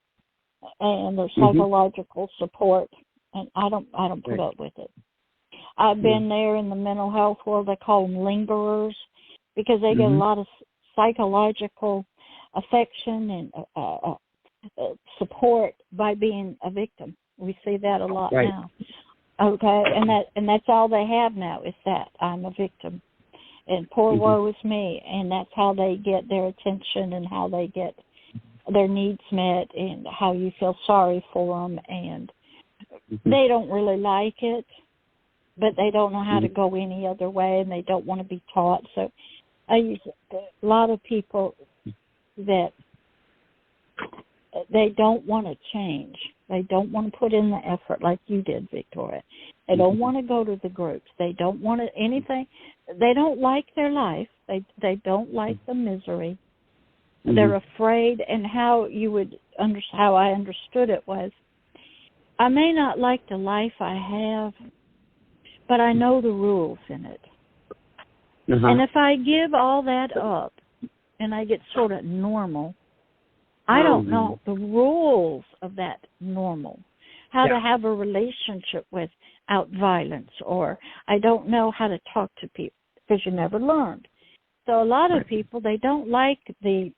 and their psychological support. And I don't put up with it. I've been there in the mental health world. They call them lingerers because they get a lot of psychological affection and support by being a victim. We see that a lot now. Okay, and that's all they have now is that I'm a victim, and poor woe is me, and that's how they get their attention and how they get their needs met and how you feel sorry for them, and they don't really like it, but they don't know how to go any other way, and they don't want to be taught. So I use a lot of people that they don't want to change. They don't want to put in the effort like you did, Victoria. They don't want to go to the groups. They don't want to anything. They don't like their life. They don't like the misery. They're afraid. And how I understood it was, I may not like the life I have, but I know the rules in it. And if I give all that up and I get sort of normal, I don't know the rules of that normal, how to have a relationship without violence, or I don't know how to talk to people because you never learned. So a lot of people, they don't like the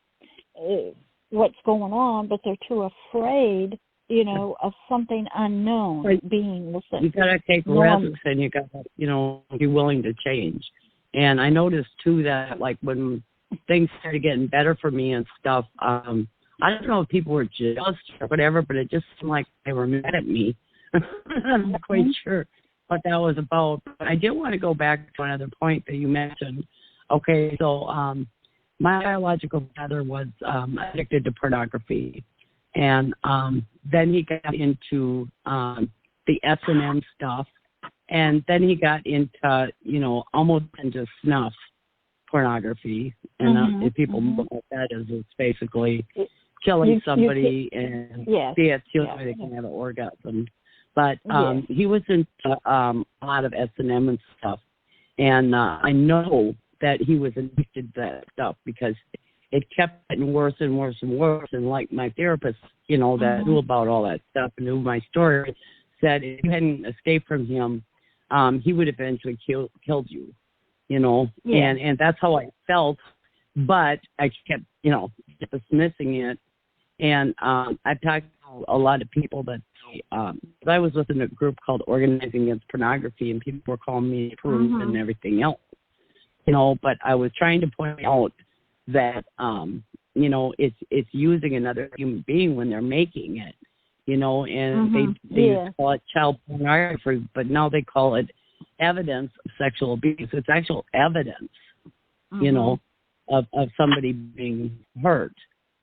what's going on, but they're too afraid, of something unknown being. You got to take risks, and you got to, be willing to change. And I noticed too that like when things started getting better for me and stuff, I don't know if people were jealous or whatever, but it just seemed like they were mad at me. I'm not quite sure what that was about. But I did want to go back to another point that you mentioned. Okay, so my biological father was addicted to pornography. And then he got into the S&M stuff. And then he got into, almost into snuff pornography. And if people know what that is, it's basically killing somebody and it's the only way they can have an orgasm. But he was into a lot of S&M and stuff. And I know that he was addicted to that stuff because it kept getting worse and worse and worse. And like my therapist, that knew about all that stuff and knew my story, said if you hadn't escaped from him, he would eventually killed you, and that's how I felt. But I kept, dismissing it. And I've talked to a lot of people that I was within a group called Organizing Against Pornography, and people were calling me approved and everything else, but I was trying to point out that, it's using another human being when they're making it, and they used to call it child pornography, but now they call it evidence of sexual abuse. It's actual evidence, of somebody being hurt.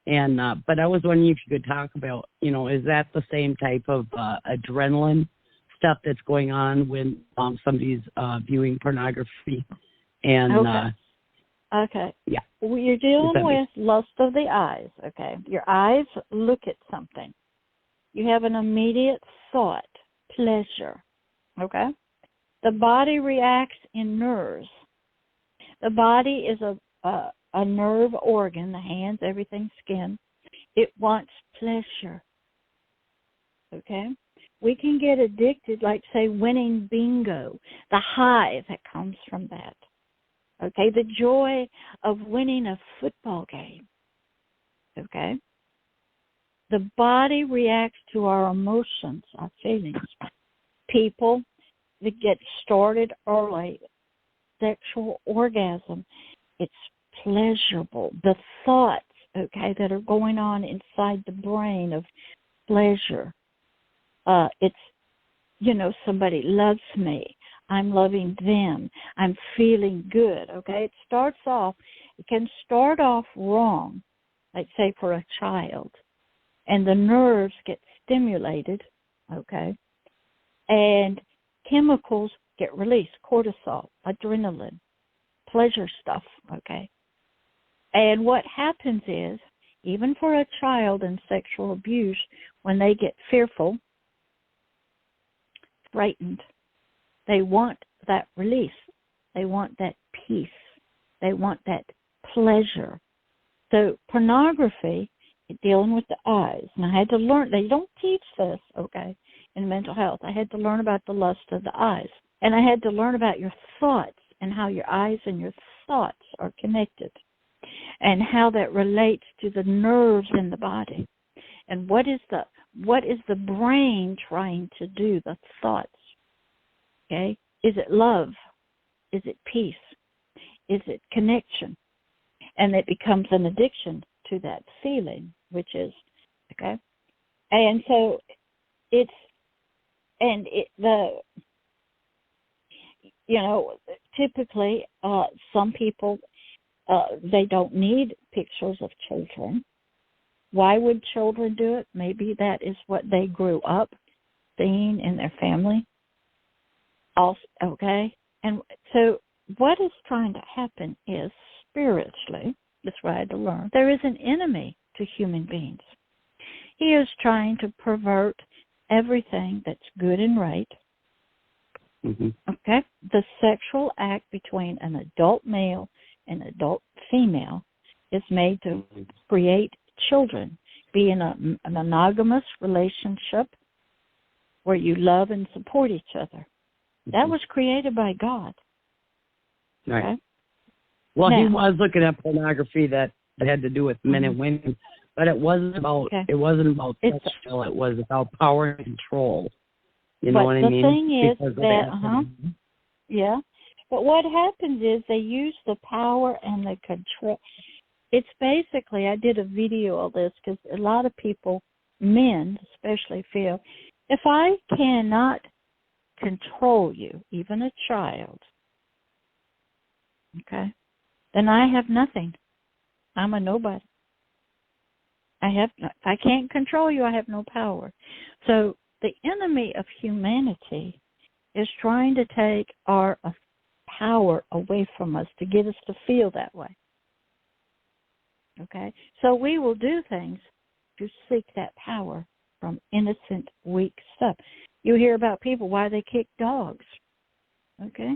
And but I was wondering if you could talk about, is that the same type of adrenaline stuff that's going on when somebody's viewing pornography? And okay. Yeah. Well, you're dealing with lust of the eyes. Okay. Your eyes look at something. You have an immediate thought, pleasure. Okay. The body reacts in nerves. The body is a nerve organ, the hands, everything, skin. It wants pleasure. Okay? We can get addicted, like, say, winning bingo, the high that comes from that. Okay? The joy of winning a football game. Okay? The body reacts to our emotions, our feelings. People that get started early, sexual orgasm, it's pleasurable. The thoughts, okay, that are going on inside the brain of pleasure. It's, somebody loves me. I'm loving them. I'm feeling good, okay? It can start off wrong, like, say, for a child. And the nerves get stimulated, okay? And chemicals get released, cortisol, adrenaline, pleasure stuff, okay? And what happens is, even for a child in sexual abuse, when they get fearful, frightened, they want that release. They want that peace. They want that pleasure. So pornography, dealing with the eyes, and I had to learn, they don't teach this, okay, in mental health. I had to learn about the lust of the eyes. And I had to learn about your thoughts and how your eyes and your thoughts are connected and how that relates to the nerves in the body. And what is the brain trying to do, the thoughts? Okay? Is it love? Is it peace? Is it connection? And it becomes an addiction to that feeling, which is, okay? And so typically some people, they don't need pictures of children. Why would children do it? Maybe that is what they grew up seeing in their family. Also, okay? And so what is trying to happen is spiritually, that's what I had to learn, there is an enemy to human beings. He is trying to pervert everything that's good and right. Mm-hmm. Okay? The sexual act between an adult male and adult female is made to create children, be in a monogamous relationship where you love and support each other. That was created by God. Right. Okay? Well, now, he was looking at pornography that had to do with men and women, but it wasn't about it sexual. It was about power and control. You know what I mean? The thing is that yeah. But what happens is they use the power and the control. It's basically, I did a video of this because a lot of people, men especially, feel, if I cannot control you, even a child, okay, then I have nothing. I'm a nobody. If I can't control you, I have no power. So the enemy of humanity is trying to take our power away from us to get us to feel that way. Okay? So we will do things to seek that power from innocent, weak stuff. You hear about people, why they kick dogs. Okay?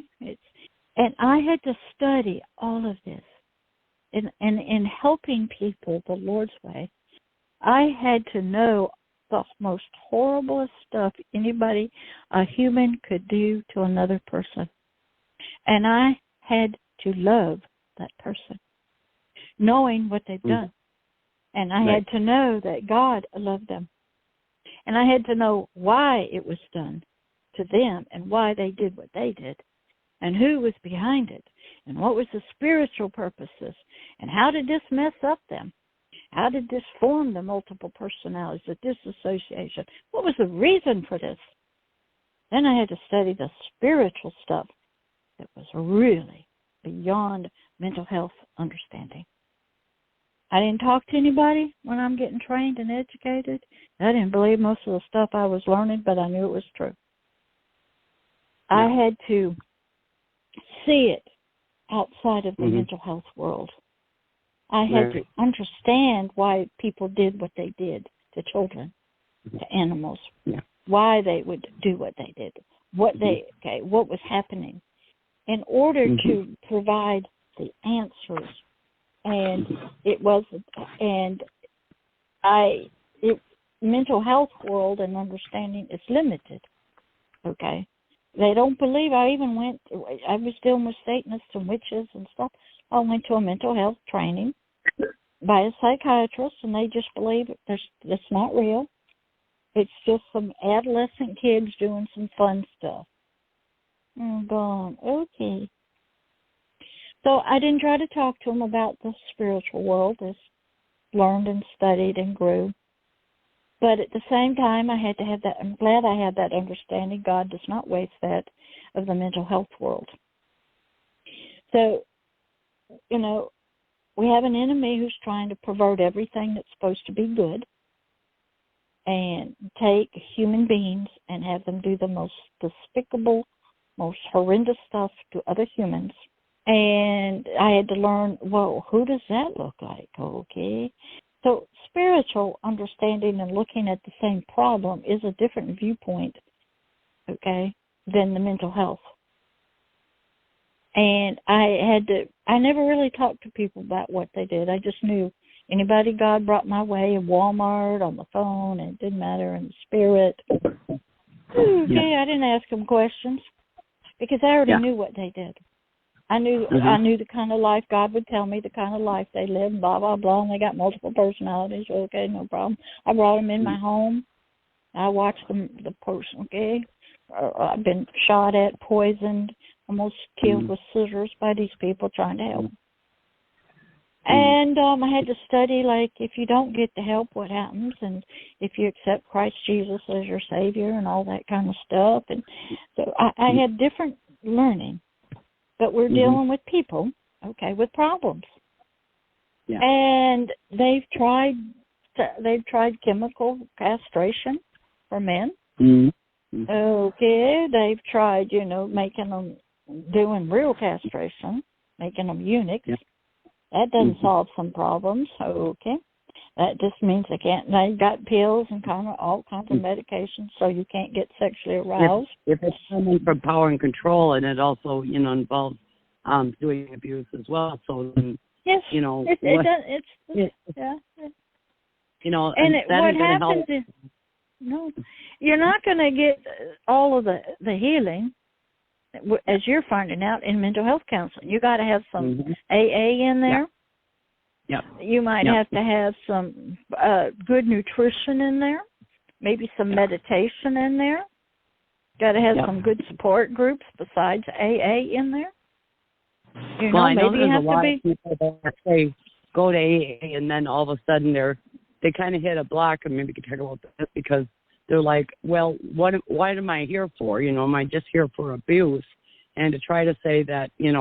And I had to study all of this. And in helping people the Lord's way, I had to know the most horriblest stuff a human could do to another person. And I had to love that person, knowing what they've done. And I had to know that God loved them. And I had to know why it was done to them and why they did what they did and who was behind it and what was the spiritual purposes and how did this mess up them. How did this form the multiple personalities, the disassociation? What was the reason for this? Then I had to study the spiritual stuff that was really beyond mental health understanding. I didn't talk to anybody when I'm getting trained and educated. I didn't believe most of the stuff I was learning, but I knew it was true. Yeah. I had to see it outside of the mental health world. I had to understand why people did what they did to children, to animals, why they would do what they did, what was happening, in order to provide the answers. And mental health world and understanding is limited. Okay, they don't believe. I was dealing with Satanists and witches and stuff. I went to a mental health training by a psychiatrist, and they just believe it's not real. It's just some adolescent kids doing some fun stuff. I'm going, okay. So I didn't try to talk to them about the spiritual world. Just learned and studied and grew. But at the same time, I had to have that. I'm glad I had that understanding. God does not waste that of the mental health world. So, we have an enemy who's trying to pervert everything that's supposed to be good and take human beings and have them do the most despicable, most horrendous stuff to other humans. And I had to learn, well, who does that look like? Okay. So spiritual understanding and looking at the same problem is a different viewpoint, okay, than the mental health. And I never really talked to people about what they did. I just knew anybody God brought my way in Walmart, on the phone, and it didn't matter, in the spirit. Okay, I didn't ask them questions because I already knew what they did. I knew the kind of life God would tell me, the kind of life they live, blah, blah, blah, and they got multiple personalities. Okay, no problem. I brought them in my home. I watched them, the person, okay? I've been shot at, poisoned, almost killed with scissors by these people trying to help. And I had to study, like, if you don't get the help, what happens? And if you accept Christ Jesus as your Savior and all that kind of stuff. And so I had different learning. But we're dealing with people, okay, with problems. Yeah. And they've tried chemical castration for men. Okay, they've tried, making them, doing real castration, making them eunuchs. Yeah. That doesn't solve some problems, okay. That just means they've got pills and all kinds of medications so you can't get sexually aroused. If it's coming from power and control, and it also, involves doing abuse as well. So then, yes, it does. And what happens is, you're not going to get all of the healing, as you're finding out, in mental health counseling. You got to have some AA in there. Yep. You might have to have some good nutrition in there, maybe some meditation in there. Got to have some good support groups besides AA in there. I know maybe there's a lot of people that say go to AA, and then all of a sudden they kind of hit a block, and maybe we can talk about this because they're like, well, why am I here for? Am I just here for abuse? And to try to say that, you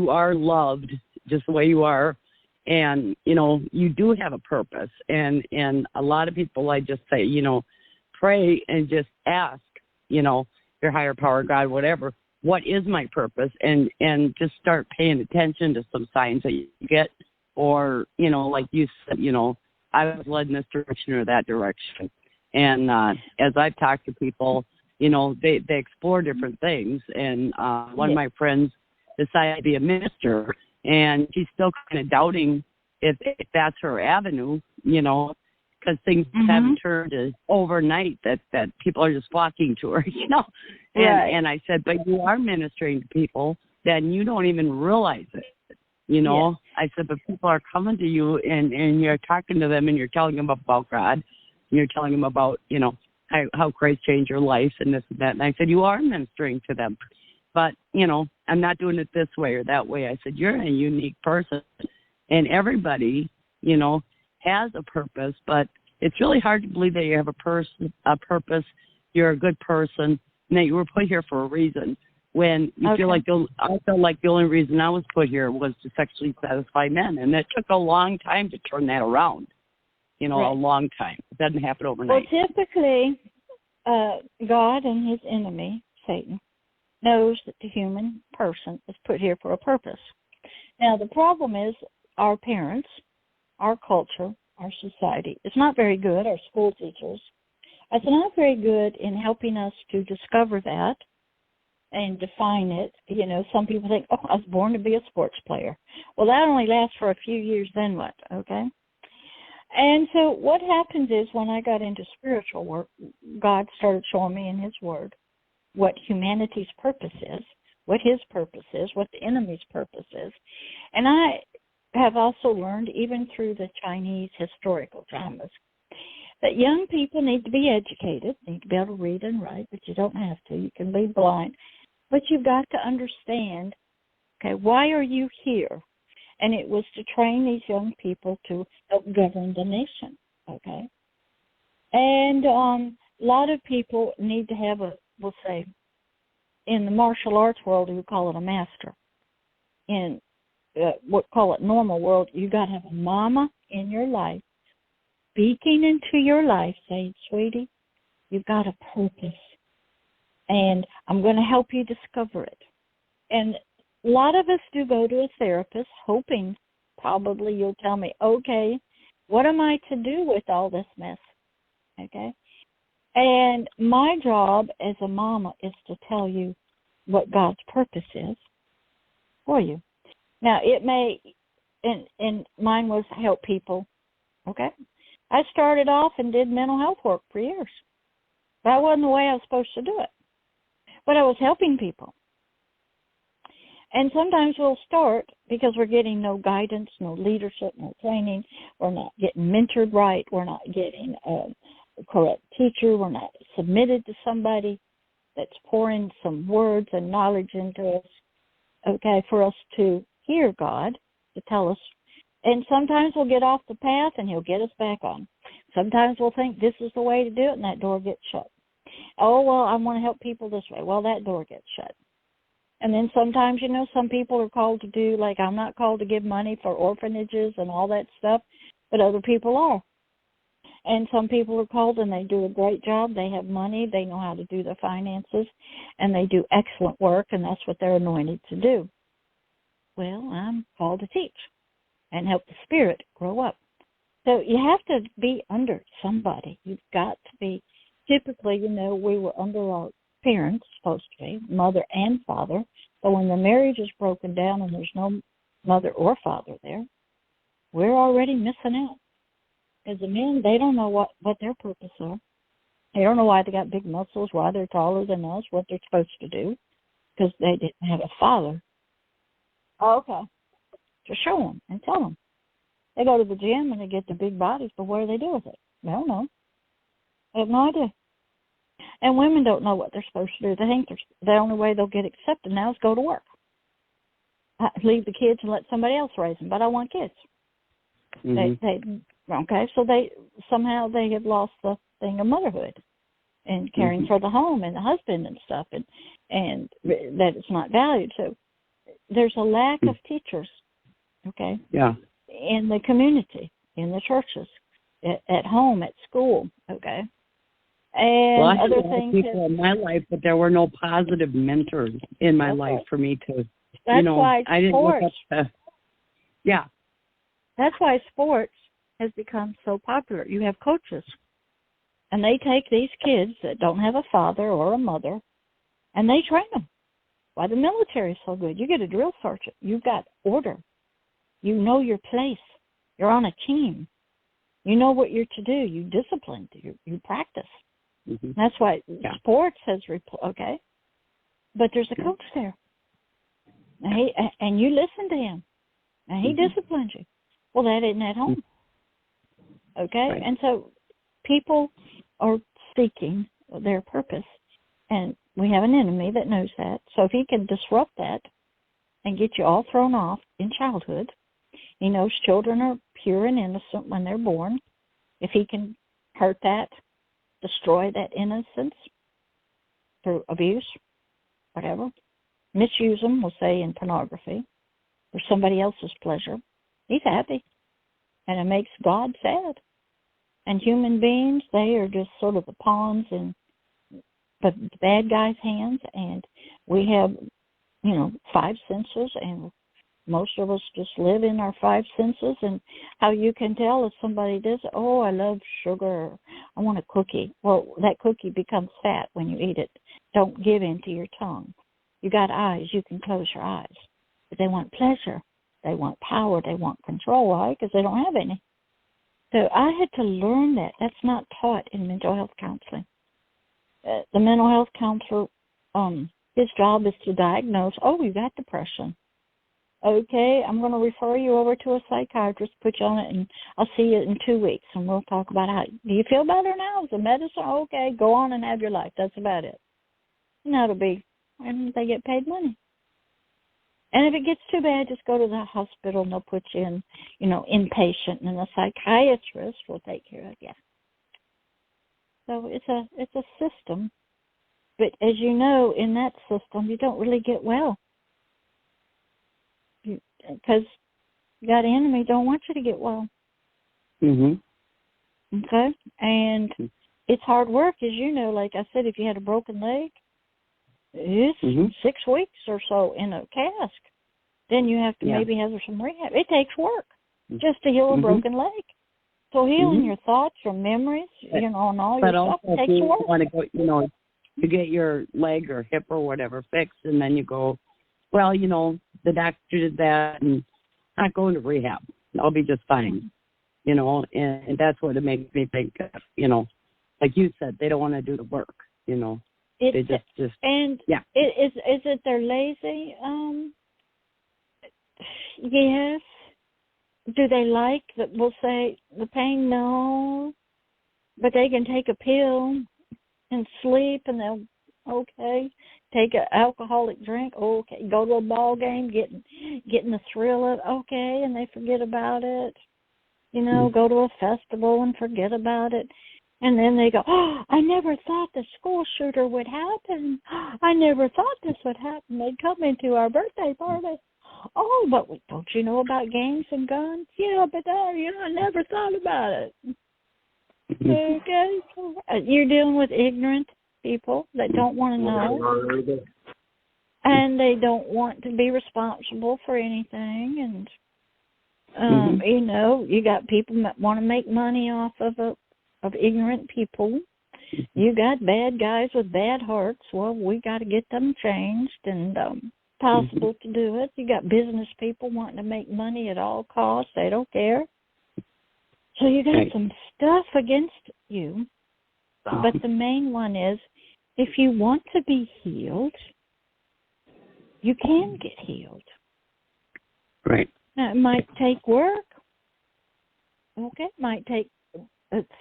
are loved just the way you are, and you do have a purpose. And a lot of people, I just say, pray and just ask, your higher power, God, whatever, what is my purpose, and just start paying attention to some signs that you get, or like you said, I was led in this direction or that direction. And as I've talked to people, they explore different things. And one of my friends decided to be a minister, and she's still kind of doubting if that's her avenue, because things haven't turned overnight that people are just flocking to her, And I said, but you are ministering to people, then you don't even realize it. I said, but people are coming to you and you're talking to them and you're telling them about God. And you're telling them about, how Christ changed your life and this and that. And I said, you are ministering to them. But, I'm not doing it this way or that way. I said, you're a unique person. And everybody, has a purpose. But it's really hard to believe that you have a purpose, you're a good person, and that you were put here for a reason. When you feel like I felt like the only reason I was put here was to sexually satisfy men, and it took a long time to turn that around. A long time. It doesn't happen overnight. Well, typically, God and His enemy, Satan, knows that the human person is put here for a purpose. Now, the problem is our parents, our culture, our society is not very good. Our school teachers, it's not very good in helping us to discover that and define it. Some people think, I was born to be a sports player. Well, that only lasts for a few years, then what, okay? And so what happens is when I got into spiritual work, God started showing me in His Word what humanity's purpose is, what His purpose is, what the enemy's purpose is. And I have also learned, even through the Chinese historical dramas, that young people need to be educated, need to be able to read and write, but you don't have to. You can be blind. But you've got to understand, okay, why are you here? And it was to train these young people to help govern the nation, okay? And a lot of people need to have we'll say, in the martial arts world, you call it a master. In what call it normal world, you got to have a mama in your life speaking into your life, saying, sweetie, you've got a purpose, and I'm going to help you discover it. And a lot of us do go to a therapist, hoping probably you'll tell me, okay, what am I to do with all this mess? Okay? And my job as a mama is to tell you what God's purpose is for you. Now, it may, and mine was help people, okay? I started off and did mental health work for years. That wasn't the way I was supposed to do it. But I was helping people. And sometimes we'll start because we're getting no guidance, no leadership, no training. We're not getting mentored right. We're not getting a correct teacher. We're not submitted to somebody that's pouring some words and knowledge into us, okay, for us to hear God, to tell us. And sometimes we'll get off the path and He'll get us back on. Sometimes we'll think this is the way to do it, and that door gets shut. Oh, well, I want to help people this way. Well, that door gets shut. And then sometimes, some people are called to do, like I'm not called to give money for orphanages and all that stuff, but other people are. And some people are called and they do a great job. They have money. They know how to do the finances, and they do excellent work, and that's what they're anointed to do. Well, I'm called to teach and help the Spirit grow up. So you have to be under somebody. You've got to be, typically, we were under our parents, supposed to be, mother and father. But when the marriage is broken down and there's no mother or father there, we're already missing out. Because the men, they don't know what their purpose are. They don't know why they got big muscles, why they're taller than us, what they're supposed to do, because they didn't have a father. Oh, okay. To show them and tell them. They go to the gym and they get the big bodies, but what do they do with it? They don't know. They have no idea. And women don't know what they're supposed to do. They think the only way they'll get accepted now is go to work. Leave the kids and let somebody else raise them. But I want kids. Mm-hmm. So they somehow they have lost the thing of motherhood and caring for the home and the husband and stuff, and that it's not valued. So there's a lack of teachers, okay? Yeah. In the community, in the churches, at home, at school, okay? And I had other a lot things. Of people in my life, but there were no positive mentors in my life for me to. That's why I didn't sports. Look up to, yeah. That's why sports has become so popular. You have coaches, and they take these kids that don't have a father or a mother, and they train them. Why the military is so good? You get a drill sergeant. You've got order. You know your place. You're on a team. You know what you're to do. You discipline. You practice. Mm-hmm. That's why sports has okay. But there's a coach there, and you listen to him, and he disciplines you. Well, that isn't at home. Okay, right. And so people are seeking their purpose, and we have an enemy that knows that. So if he can disrupt that and get you all thrown off in childhood, he knows children are pure and innocent when they're born. If he can hurt that, destroy that innocence through abuse, whatever, misuse them, we'll say, in pornography for somebody else's pleasure, he's happy. And it makes God sad. And human beings, they are just sort of the pawns in the bad guy's hands. And we have, 5 senses, and most of us just live in our 5 senses. And how you can tell if somebody does, oh, I love sugar, I want a cookie. Well, that cookie becomes fat when you eat it. Don't give in to your tongue. You got eyes, you can close your eyes. But they want pleasure. They want power. They want control. Why? Because they don't have any. So I had to learn that. That's not taught in mental health counseling. The mental health counselor, his job is to diagnose, you got depression. Okay, I'm going to refer you over to a psychiatrist, put you on it, and I'll see you in 2 weeks, and we'll talk about how. Do you feel better now? Is the medicine okay? Go on and have your life. That's about it. And that'll be, and they get paid money. And if it gets too bad, just go to the hospital, and they'll put you in, inpatient, and the psychiatrist will take care of you. So it's a system, but as you know, in that system, you don't really get well. Because that enemy don't want you to get well. Okay? And it's hard work, as you know. Like I said, if you had a broken leg, it's 6 weeks or so in a cast. Then you have to maybe have some rehab. It takes work just to heal a broken leg. So healing your thoughts, your memories, and all your stuff takes work. But also, if you want to go, to get your leg or hip or whatever fixed, and then you go, well, the doctor did that, and I'm not going to rehab. I'll be just fine, and that's what it makes me think, like you said, they don't want to do the work, They just and yeah. Is it they're lazy? Yes. Do they like that? We'll say the pain, no, but they can take a pill and sleep, and they'll take an alcoholic drink, go to a ball game, getting the thrill of and they forget about it. Go to a festival and forget about it. And then they go, I never thought the school shooter would happen. I never thought this would happen. They'd come into our birthday party. But don't you know about gangs and guns? Yeah, but I never thought about it. Okay? You're dealing with ignorant people that don't want to know. And they don't want to be responsible for anything. And, you got people that want to make money off of ignorant people. You got bad guys with bad hearts. Well, we got to get them changed and possible to do it. You got business people wanting to make money at all costs. They don't care. So you got some stuff against you. But the main one is, if you want to be healed, you can get healed. Right. Now, it might take work. Okay. It might take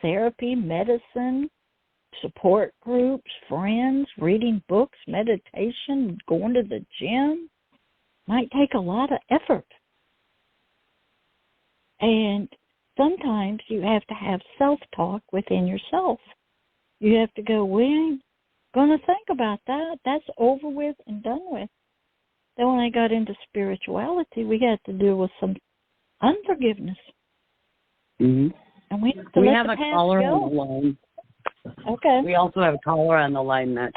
therapy, medicine, support groups, friends, reading books, meditation, going to the gym. Might take a lot of effort. And sometimes you have to have self-talk within yourself. You have to go, we ain't going to think about that. That's over with and done with. Then when I got into spirituality, we had to deal with some unforgiveness. And we have a caller on the line. Okay. We also have a caller on the line that,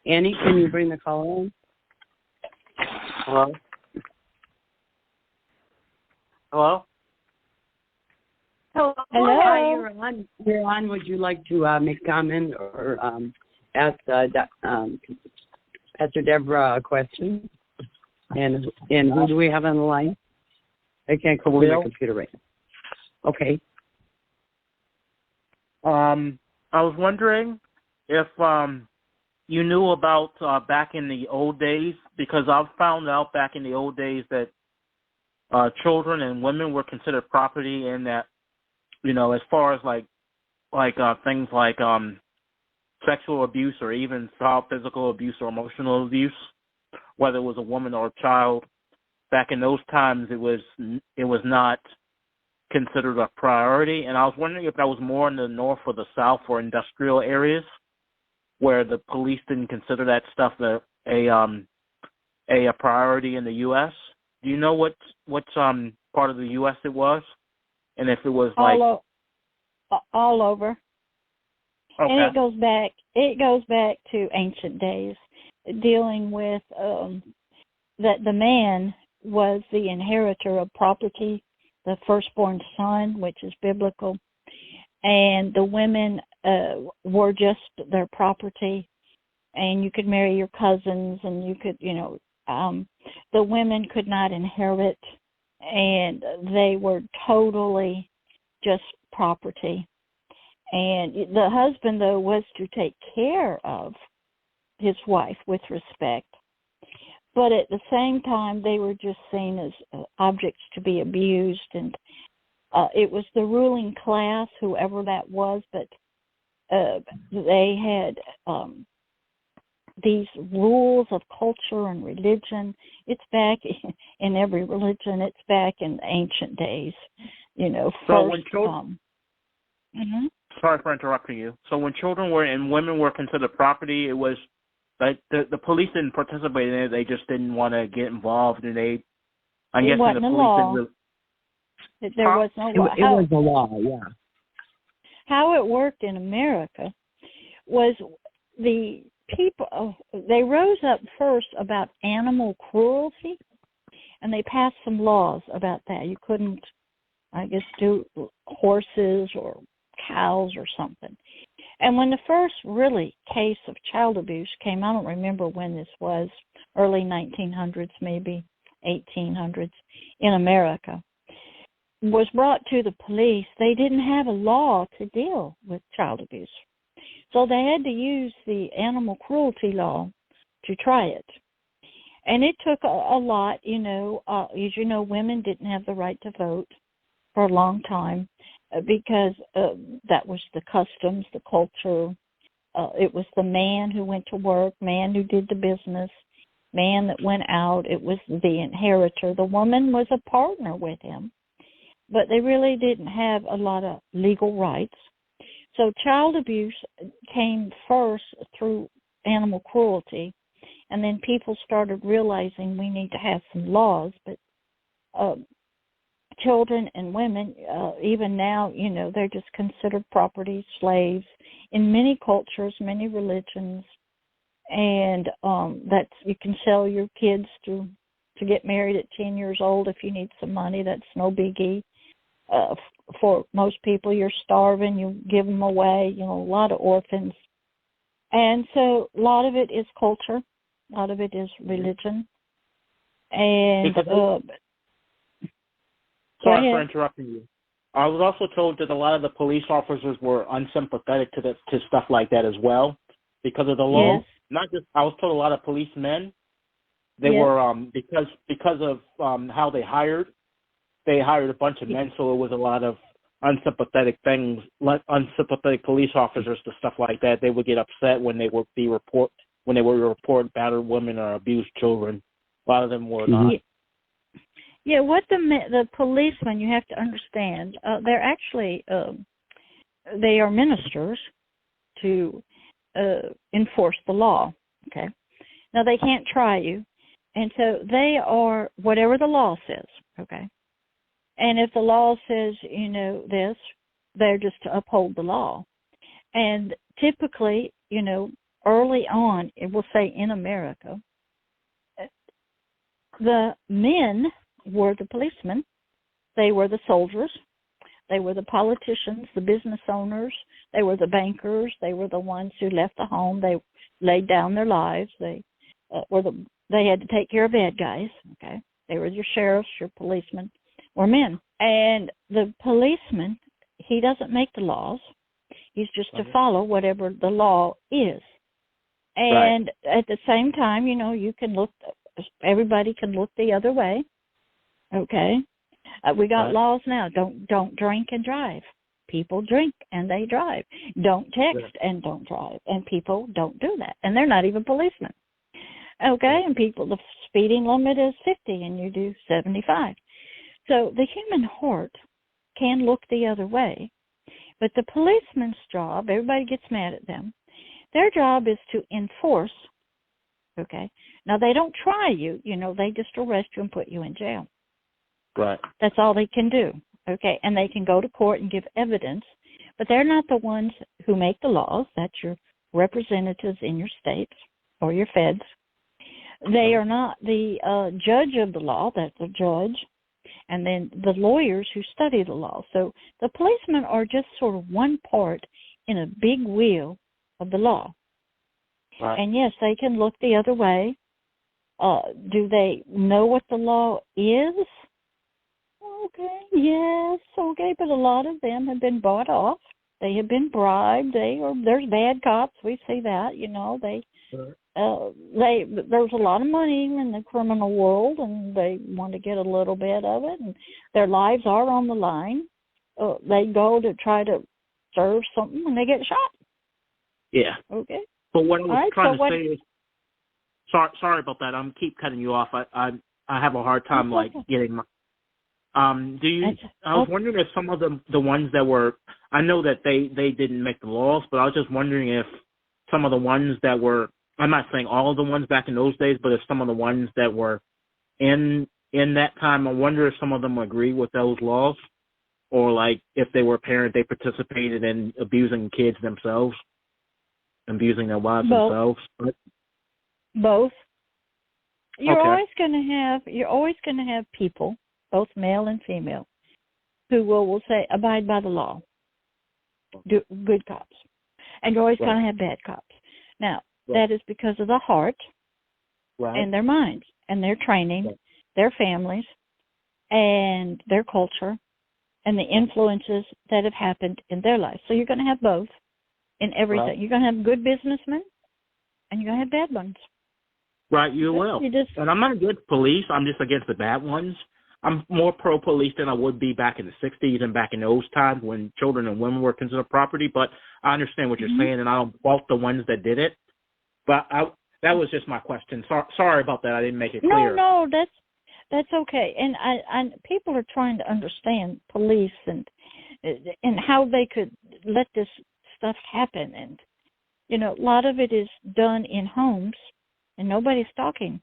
Annie, can you bring the caller in? Hello? Hello? Hello. Hi, you're on. Would you like to make a comment or ask Pastor Deborah a question? And who do we have on the line? I can't come over my computer right now. Okay. I was wondering if you knew about back in the old days, because I've found out back in the old days that children and women were considered property, and that, as far as like things like sexual abuse or even child physical abuse or emotional abuse, whether it was a woman or a child, back in those times it was not considered a priority. And I was wondering if that was more in the north or the south or industrial areas where the police didn't consider that stuff a priority in the U.S. Do you know what part of the U.S. it was? And if it was all over. Okay. And it goes back to ancient days, dealing with that the man was the inheritor of property, the firstborn son, which is biblical, and the women were just their property, and you could marry your cousins, and you could, the women could not inherit, and they were totally just property. And the husband, though, was to take care of his wife with respect. But at the same time, they were just seen as objects to be abused. And it was the ruling class, whoever that was, but they had these rules of culture and religion. It's back in every religion. It's back in the ancient days. So when children... Sorry for interrupting you. So when children were and women were considered property, it was like the police didn't participate in it. They just didn't want to get involved, and I'm guessing the police didn't really... There was no law. It was a law, yeah. How it worked in America was the people, they rose up first about animal cruelty, and they passed some laws about that. You couldn't, I guess, do horses or cows or something. And when the first really case of child abuse came, I don't remember when this was, early 1900s, maybe 1800s, in America, was brought to the police, they didn't have a law to deal with child abuse. So they had to use the animal cruelty law to try it. And it took a lot, as you know, women didn't have the right to vote for a long time because that was the customs, the culture. It was the man who went to work, man who did the business, man that went out. It was the inheritor. The woman was a partner with him. But they really didn't have a lot of legal rights. So child abuse came first through animal cruelty, and then people started realizing we need to have some laws. But children and women, even now, they're just considered property, slaves in many cultures, many religions, and that's you can sell your kids to get married at 10 years old if you need some money. That's no biggie. For most people, you're starving, you give them away, a lot of orphans. And so a lot of it is culture, a lot of it is religion. And sorry for interrupting you. I was also told that a lot of the police officers were unsympathetic to stuff like that as well because of the law. Yes. Not just, I was told a lot of policemen, they yes. were, because of how they hired a bunch of men, so it was a lot of unsympathetic things, like unsympathetic police officers to stuff like that. They would get upset when they would report battered women or abused children. A lot of them were not. Yeah, what the policemen, you have to understand, they're actually they are ministers to enforce the law. Okay, now they can't try you, and so they are whatever the law says. Okay. And if the law says, this, they're just to uphold the law. And typically, early on, it will say in America, the men were the policemen. They were the soldiers. They were the politicians, the business owners. They were the bankers. They were the ones who left the home. They laid down their lives. They had to take care of bad guys. Okay, they were your sheriffs, your policemen. Were men. And the policeman, he doesn't make the laws. He's just to follow whatever the law is. And at the same time, you can look, everybody can look the other way. Okay? We got laws now. Don't drink and drive. People drink and they drive. Don't text and don't drive. And people don't do that. And they're not even policemen. Okay? And the speeding limit is 50 and you do 75. So the human heart can look the other way, but the policeman's job, everybody gets mad at them, their job is to enforce, okay? Now, they don't try you, they just arrest you and put you in jail. Right. That's all they can do, okay? And they can go to court and give evidence, but they're not the ones who make the laws. That's your representatives in your states or your feds. They are not the judge of the law. That's a judge. And then the lawyers who study the law. So the policemen are just sort of one part in a big wheel of the law. Right. And yes, they can look the other way. Do they know what the law is? Okay, yes, okay, but a lot of them have been bought off. They have been bribed. There's bad cops. We see that, there's a lot of money in the criminal world, and they want to get a little bit of it, and their lives are on the line. They go to try to serve something, and they get shot. Yeah. Okay. But what I was trying to say is, sorry about that. I'm keep cutting you off. I have a hard time getting my. I was wondering if some of the ones that were, I know that they didn't make the laws, but I was just wondering if some of the ones that were, I'm not saying all of the ones back in those days, but if some of the ones that were in that time, I wonder if some of them agree with those laws, or like if they were a parent, they participated in abusing kids themselves, abusing their wives themselves. Both. You're always going to have people, both male and female, who will say abide by the law, do good cops, and you're always going to have bad cops. Now that is because of the heart and their minds and their training, their families, and their culture, and the influences that have happened in their life. So you're going to have both in everything. Right. You're going to have good businessmen, and you're going to have bad ones. Right, you will. And I'm not against police. I'm just against the bad ones. I'm more pro-police than I would be back in the 60s and back in those times when children and women were considered property. But I understand what you're saying, and I don't fault the ones that did it. But that was just my question. Sorry about that. I didn't make it clear. No, that's okay. And people are trying to understand police and how they could let this stuff happen. And, a lot of it is done in homes, and nobody's talking.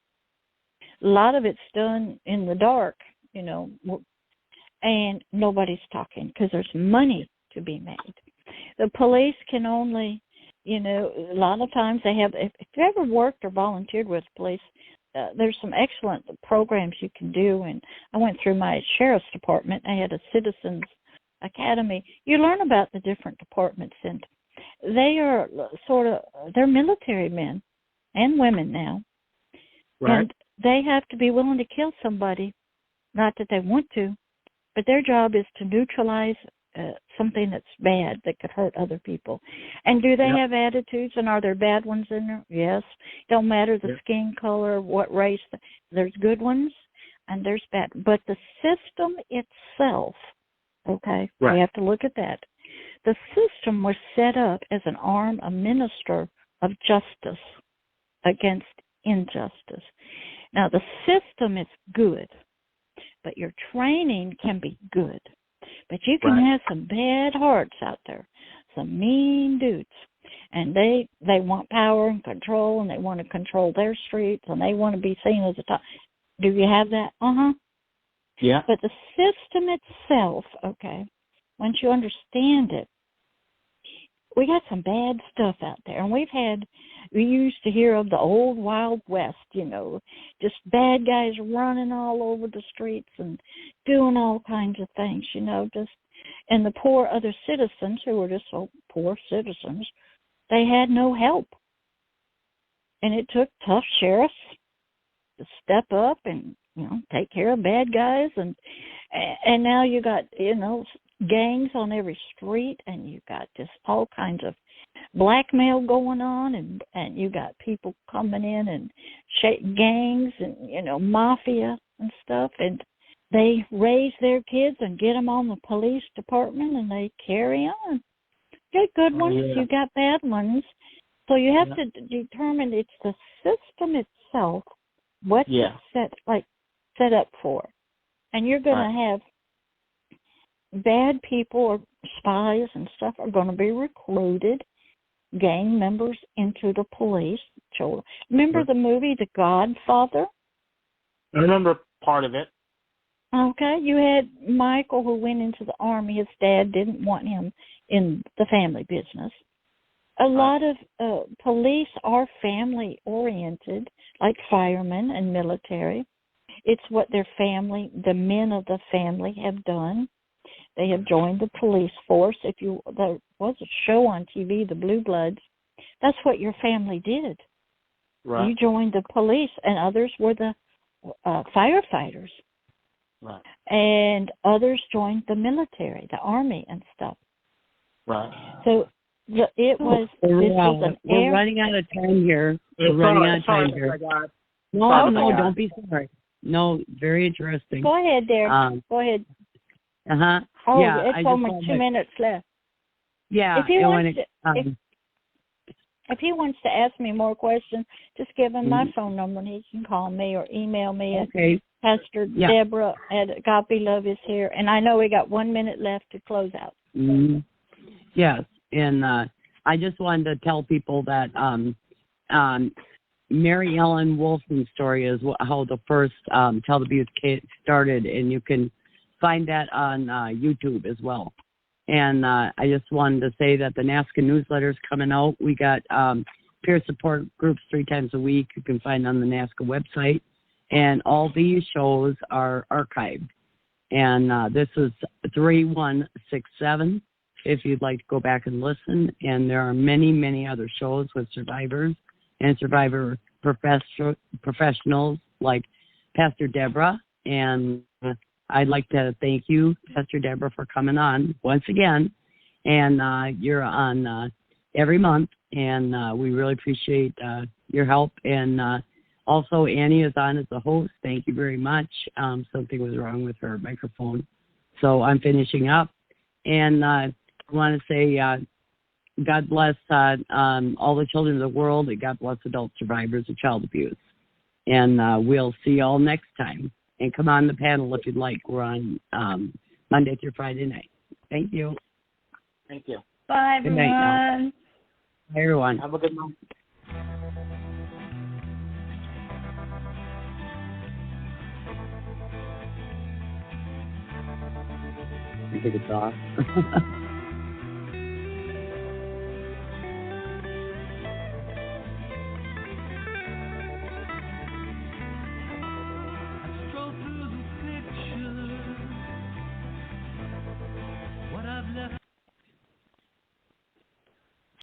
A lot of it's done in the dark, and nobody's talking because there's money to be made. The police can only, a lot of times they have, if you ever worked or volunteered with police, there's some excellent programs you can do. And I went through my sheriff's department. I had a citizens academy. You learn about the different departments, and they are they're military men and women now. Right. And they have to be willing to kill somebody, not that they want to, but their job is to neutralize something that's bad that could hurt other people. And do they have attitudes, and are there bad ones in there? Yes. Don't matter the skin color, what race. There's good ones, and there's bad. But the system itself, we have to look at that. The system was set up as an arm, a minister of justice against injustice. Now, the system is good, but your training can be good. But you can have some bad hearts out there, some mean dudes, and they want power and control, and they want to control their streets, and they want to be seen as a top. Do you have that? Yeah. But the system itself, once you understand it, we got some bad stuff out there. And we used to hear of the old Wild West, just bad guys running all over the streets and doing all kinds of things, and the poor other citizens who were just so poor citizens, they had no help. And it took tough sheriffs to step up and, take care of bad guys. And now you got, gangs on every street, and you got just all kinds of blackmail going on, and you got people coming in and gangs and, mafia and stuff, and they raise their kids and get them on the police department, and they carry on. You got good ones, you got bad ones. So you have to determine it's the system itself, what's it set up for. And you're going to have bad people or spies and stuff are going to be recruited, gang members into the police. Children. Remember the movie The Godfather? I remember part of it. Okay, you had Michael who went into the army. His dad didn't want him in the family business. A lot of police are family-oriented, like firemen and military. It's what their family, the men of the family, have done. They have joined the police force. There was a show on TV, The Blue Bloods. That's what your family did. Right. You joined the police, and others were the firefighters. Right. And others joined the military, the Army and stuff. Right. So it was, this was an we're running out of time here. We're running out of time here. No, don't be sorry. No, very interesting. Go ahead, Derek. Go ahead. Oh, yeah, it's almost 2 minutes left. Yeah. If he wants to ask me more questions, just give him my phone number and he can call me or email me at Pastor Deborah at Agape Love is here. And I know we got 1 minute left to close out. Yes, and I just wanted to tell people that Mary Ellen Wolfen's story is how the first Tell the Abuse started, and you can find that on YouTube as well. And I just wanted to say that the NAASCA newsletter is coming out. We got peer support groups 3 times a week. You can find on the NAASCA website. And all these shows are archived. And this is 3167 if you'd like to go back and listen. And there are many, many other shows with survivors and survivor professionals like Pastor Deborah. And I'd like to thank you, Pastor Deborah, for coming on once again. And you're on every month, and we really appreciate your help. And also, Annie is on as a host. Thank you very much. Something was wrong with her microphone. So I'm finishing up. And I want to say God bless all the children of the world, and God bless adult survivors of child abuse. And we'll see you all next time. And come on the panel if you'd like. We're on Monday through Friday night. Thank you. Thank you. Bye, everyone. Good night now. Bye, everyone. Have a good night. You think it's off?